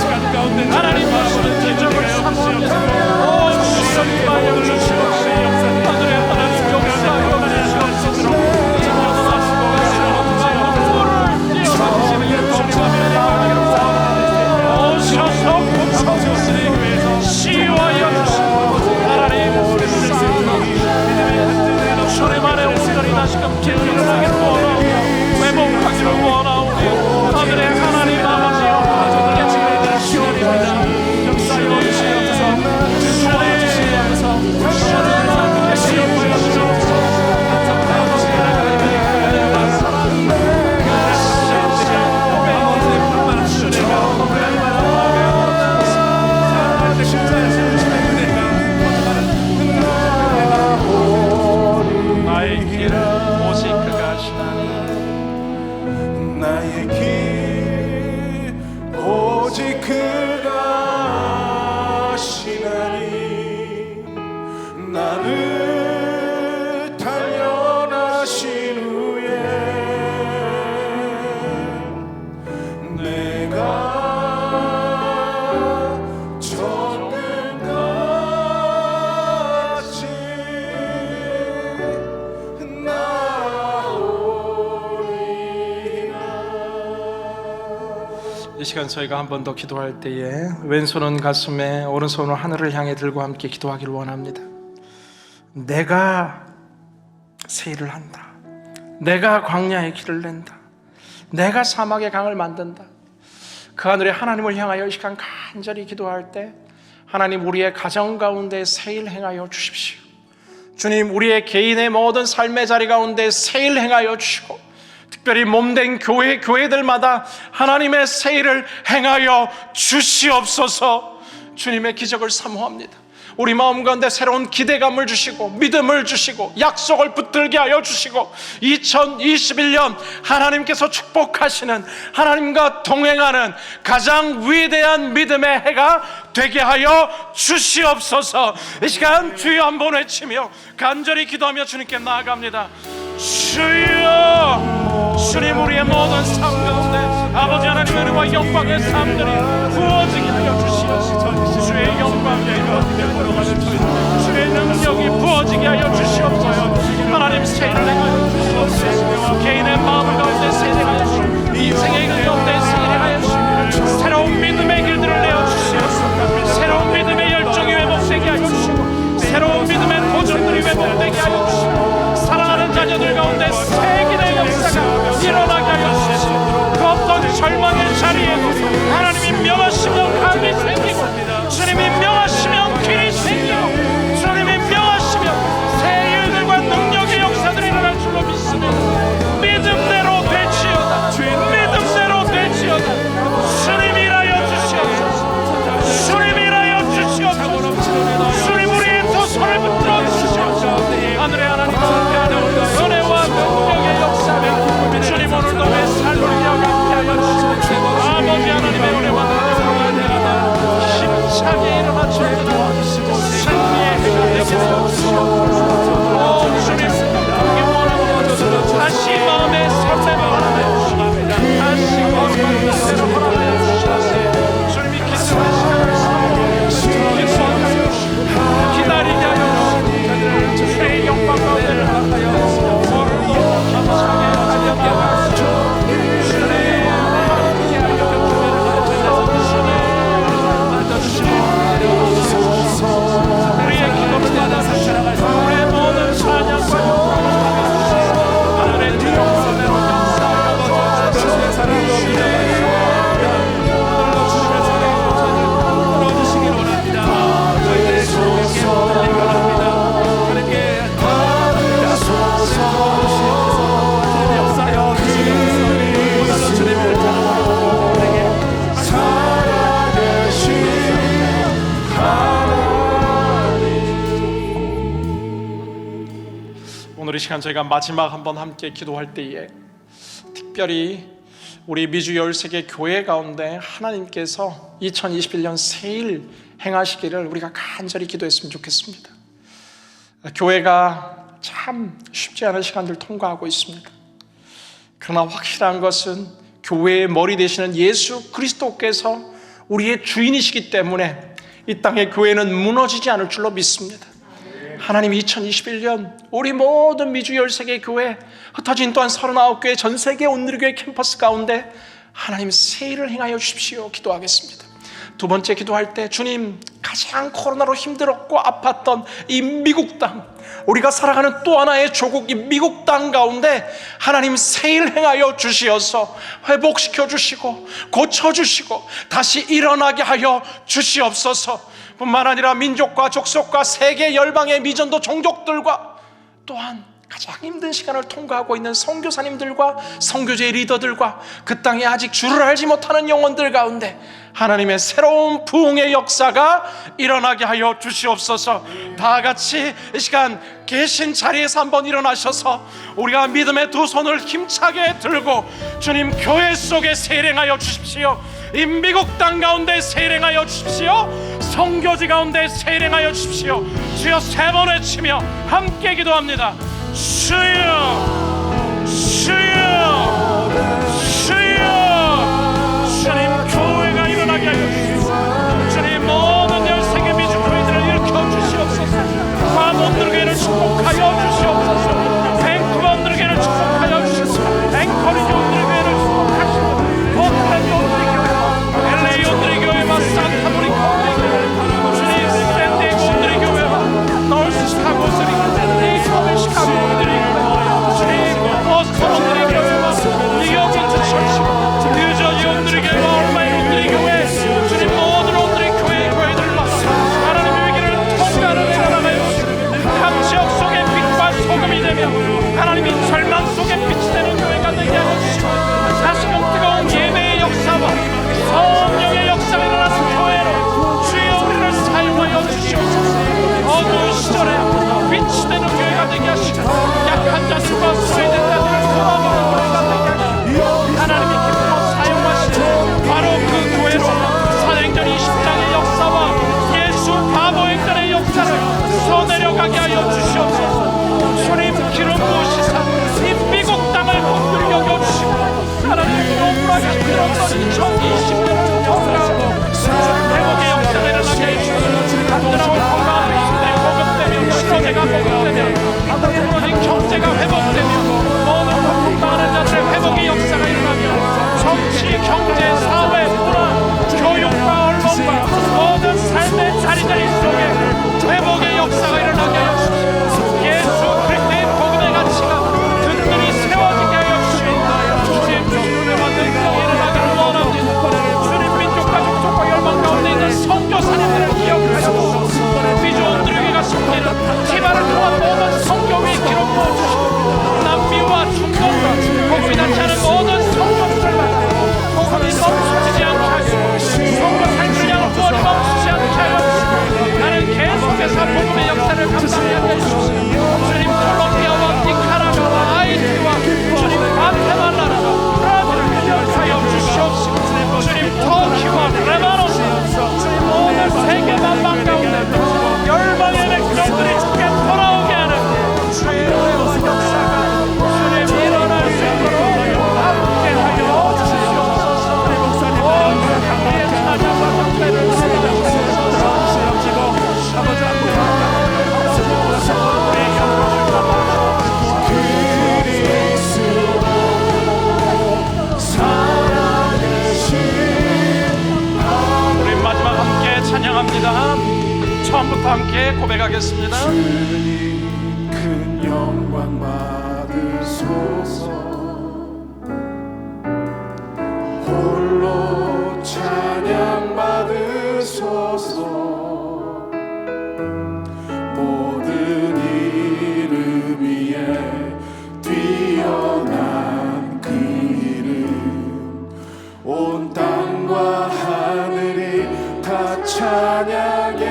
하나님 하시는 기적을 사모합니다. 오 주님, 하여 주시옵소서. 하늘의 하나님 역사하여 주시옵소서. 눈물을 띄어주시는 오셔서 고쳐주시니 치유하여 주시고 하나님 주님 안에 온전히 다시금 일어나기를 원하오며 회복하기를 원하오니 하늘의 하나님 아버지여 기도드립니다. 역사여 주시옵소서. 주님 주시옵소서. 시간 저희가 한 번 더 기도할 때에 왼손은 가슴에 오른손은 하늘을 향해 들고 함께 기도하기를 원합니다. 내가 세일을 한다. 내가 광야의 길을 낸다. 내가 사막의 강을 만든다. 그 하늘의 하나님을 향하여 이 시간 간절히 기도할 때 하나님 우리의 가정 가운데 세일 행하여 주십시오. 주님 우리의 개인의 모든 삶의 자리 가운데 세일 행하여 주시고 특별히 몸된 교회들마다 하나님의 세일을 행하여 주시옵소서. 주님의 기적을 사모합니다. 우리 마음 가운데 새로운 기대감을 주시고 믿음을 주시고 약속을 붙들게 하여 주시고 2021년 하나님께서 축복하시는 하나님과 동행하는 가장 위대한 믿음의 해가 되게 하여 주시옵소서. 이 시간 주여 한번 외치며 간절히 기도하며 주님께 나아갑니다. 주여, 주님 우리의 모든 삶 가운데 아버지 하나님의 은혜와 영광의 삶들이 부어지게 하여 주시옵소서. 주의 영광의 주의 능력이 부어지게 하여 주시옵소서. 하나님 세일을 행하여 주시옵소서. 개인의 마음 가운데 세일하여 주시옵소서. 인생의 길 가운데 세일하여 주시옵소서. 새로운 믿음의 길들을 내어주시옵소서. 새로운 믿음의 열정이 회복되게 하여 주시고 새로운 믿음의 도전들이 회복되게 하여 주시고 사랑하는 자녀들 가운데 새 길의 역사가 일어나게 하여 주시고 그 어떤 절망의 자리에도 하나님이 명하시면 감이 생기고 주님이 명하시면 길이 생기고 주님이 명하시면 새 일들과 능력의 역사들이 일어날 줄로 믿습니다. 믿음대로 되지어다. 믿음대로 되지어다. 주님 일하여 주시옵소서. 주님 일하여 주시옵소서. 주님 우리의 두 손을 붙들어 주시옵소서. 하늘의 하나님 은혜와 능력의 역사를 주님 오늘도 내 삶을 이어가게 하여 주시옵소서. 아버지 하나님의 은혜와 능력을 힘차게 일어나 주옵소서. 승리의 해가 되게 하여 주시옵소서. 주님 우리 원하옵소서. 다시 마음의 설렘을 허락하여 주시옵소서. 다시 거룩한 뜻대로 허락하여 주시옵소서. 주님이 기도할 시간을 사모하여 주시옵소서. 기다리게 하여 주시옵소서. 주의 영광 가운데 허락하여 주시옵소서. 힘차게 달려나가 주님의 함께 하여 주시옵소서. 우리의 기도를 받아주시옵소서. 우리의 모든 찬양과 영광을 하늘의 주 영광대로 역사하여 주시옵소서. 오늘 이 시간 저희가 마지막 한번 함께 기도할 때에 특별히 우리 미주 13개 교회 가운데 하나님께서 2021년 세일 행하시기를 우리가 간절히 기도했으면 좋겠습니다. 교회가 참 쉽지 않은 시간들을 통과하고 있습니다. 그러나 확실한 것은 교회의 머리 되시는 예수 그리스도께서 우리의 주인이시기 때문에 이 땅의 교회는 무너지지 않을 줄로 믿습니다. 하나님 2021년 우리 모든 미주 13개 교회 흩어진 또한 39교회 전세계 온누리교회 캠퍼스 가운데 하나님 세일을 행하여 주십시오. 기도하겠습니다. 두 번째 기도할 때 주님 가장 코로나로 힘들었고 아팠던 이 미국 땅 우리가 살아가는 또 하나의 조국 이 미국 땅 가운데 하나님 세일 행하여 주시어서 회복시켜 주시고 고쳐주시고 다시 일어나게 하여 주시옵소서. 뿐만 아니라 민족과 족속과 세계 열방의 미전도 종족들과 또한 가장 힘든 시간을 통과하고 있는 선교사님들과 선교제의 리더들과 그 땅에 아직 주를 알지 못하는 영혼들 가운데 하나님의 새로운 부흥의 역사가 일어나게 하여 주시옵소서. 다 같이 이 시간 계신 자리에서 한번 일어나셔서 우리가 믿음의 두 손을 힘차게 들고 주님 교회 속에 세일행하여 주십시오. 이 미국 땅 가운데 세일행하여 주십시오. 선교지 가운데 세일행하여 주십시오. 주여 세 번 외치며 함께 기도합니다. 주여 주여 주여. 주님 교회가 일어나게 하여 주시옵소서. 주님 모든 13개 미주 교회들을 일으켜 주시옵소서. 과몬들교회를 축복하여 주시옵소서. 밴쿠버 온누리교회를 축복하여 주시옵소서. 앵커리지 온누리교회를 축복하시고 포틀랜드 온누리교회 하나님이 절망 속에 빛이 되는 교회가 되게 하시고 다시금 뜨거운 예배의 역사와 성령의 역사가 일어나는 교회로 주여 우리를 사용하여 주시옵소서. 어두운 시절에 빛이 되는 교회가 되게 하시고 약한 자들과 소외된 자들을 돌아보는 교회가 되게 하시고 하나님이 기뻐 사용하시는 바로 그 교회로 사도행전 20장의 역사와 예수 바보행전의 역사를 써내려가게 하여 주시옵소서. 주님 기름 부으시사 이 미국 땅을 복들이 여겨주시고 하나님 너무나게 힘들었던 2020년을 역사하고 회복의 역사를 일어나게 해주시고 간절하고 건강한 백성들이 보급되며 실업자가 보급되며 무너진 경제가 회복되며 모든 고통당하는 자들의 회복의 역사가 일어나며 정치, 경제, 사회, 문화, 교육과 언론과 모든 삶의 자리자리 속에 회복의 역사가 일어나게 하여 주시옵소서. 예수 그리스도의 복음의 가치가 든든히 세워지게 하여 주시옵소서. 주님 주님과 능력이 일어나기를 원합니다. 주님 민족과 족속과 열방 가운데 있는 선교사님들을 기억하여 주시옵소서. 비주원들에게 가슴기는 기반을 통한 모든 성경이 기록 부어주시고 남미와 중동과 복음이 닿지 않은 모든 성도들과 복음이 멈추지 않게 하시고 성도살들을 향한 구원이 멈추지 않게 하여 주시고 나는 계속해서 복음의 역사를 감당하게 해주시옵소서. 주님 콜롬비아와 니카라과와 하이티와 주님 과테말라와 브라질을 기억하여 주시옵소서. 주님 터키와 레바논 주님 모든 세계 만방 가운데 열방의 백성들이 주께 돌아오게 하는 주의 역사가 주님 일어날 수 있도록 함께하여 주시옵소서. 우리의 찬양과 경배를 우리 마지막 함께 찬양합니다. 처음부터 함께 고백하겠습니다. 주님 큰 영광 받으소서. 홀로 찬양 받으소서. 모든 이름 위에 뛰어난 그 이름 온 땅과 하늘이 다 찬양해.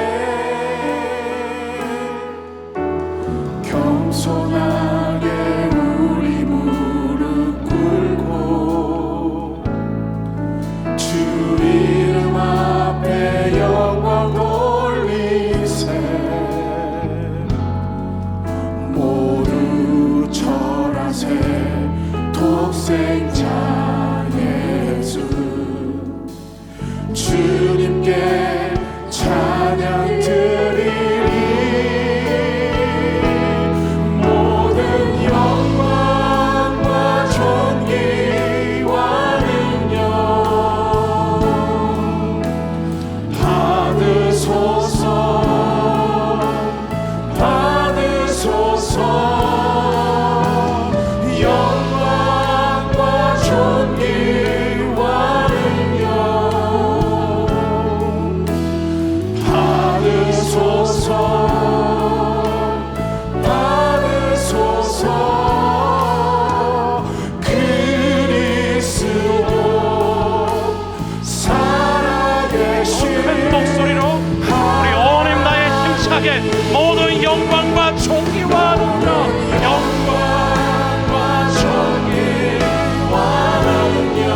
겸손하게 우리 무릎 꿇고 주 이름 앞에 영광 돌리세. 모두 절하세. 독생자 예수 주님께 찬양 드리리. 모든 영광과 존귀와 능력 받으소서. 받으소서. 영광과 존귀와 능력 받으소서. 받으소서. 그리스도 살아계신 큰 목소리로 우리 오늘 나의 힘차게 모든 영광과 존귀와 능력 영광과 존귀와 능력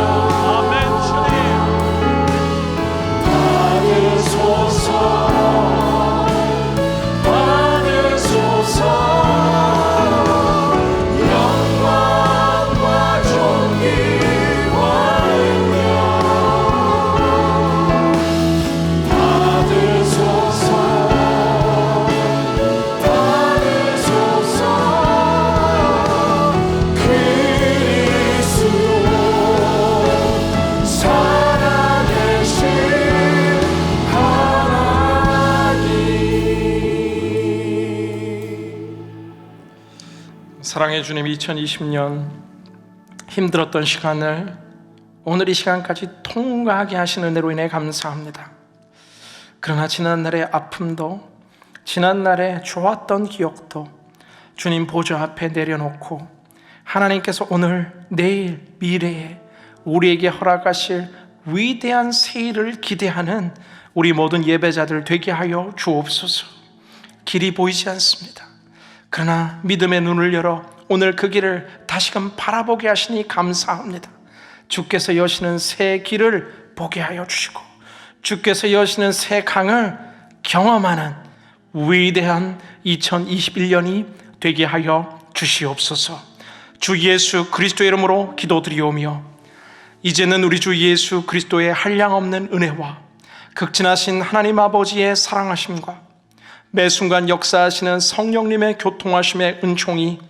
아멘. 주님 받으소서. 받으소서. 영광과 존귀와 능력 받으소서. 받으소서. 그리스도 살아계신 하나님. 사랑의 주님, 2020년 힘들었던 시간을 오늘 이 시간까지 통과하게 하신 은혜로 인해 감사합니다. 그러나 지난날의 아픔도 지난날의 좋았던 기억도 주님 보좌 앞에 내려놓고 하나님께서 오늘, 내일, 미래에 우리에게 허락하실 위대한 세일을 기대하는 우리 모든 예배자들 되게 하여 주옵소서. 길이 보이지 않습니다. 그러나 믿음의 눈을 열어 오늘 그 길을 다시금 바라보게 하시니 감사합니다. 주께서 여시는 새 길을 보게 하여 주시고 주께서 여시는 새 강을 경험하는 위대한 2021년이 되게 하여 주시옵소서. 주 예수 그리스도의 이름으로 기도드리오며 이제는 우리 주 예수 그리스도의 한량없는 은혜와 극진하신 하나님 아버지의 사랑하심과 매 순간 역사하시는 성령님의 교통하심의 은총이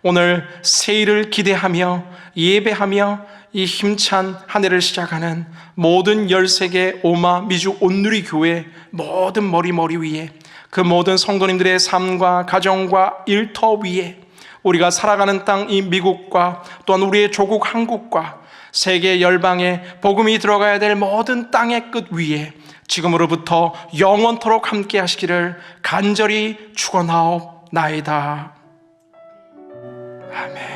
오늘 새일을 기대하며 예배하며 이 힘찬 한 해를 시작하는 모든 13개 오마 미주 온누리 교회 모든 머리 위에 그 모든 성도님들의 삶과 가정과 일터 위에 우리가 살아가는 땅 이 미국과 또한 우리의 조국 한국과 세계 열방에 복음이 들어가야 될 모든 땅의 끝 위에 지금으로부터 영원토록 함께 하시기를 간절히 축원하옵나이다. 아멘.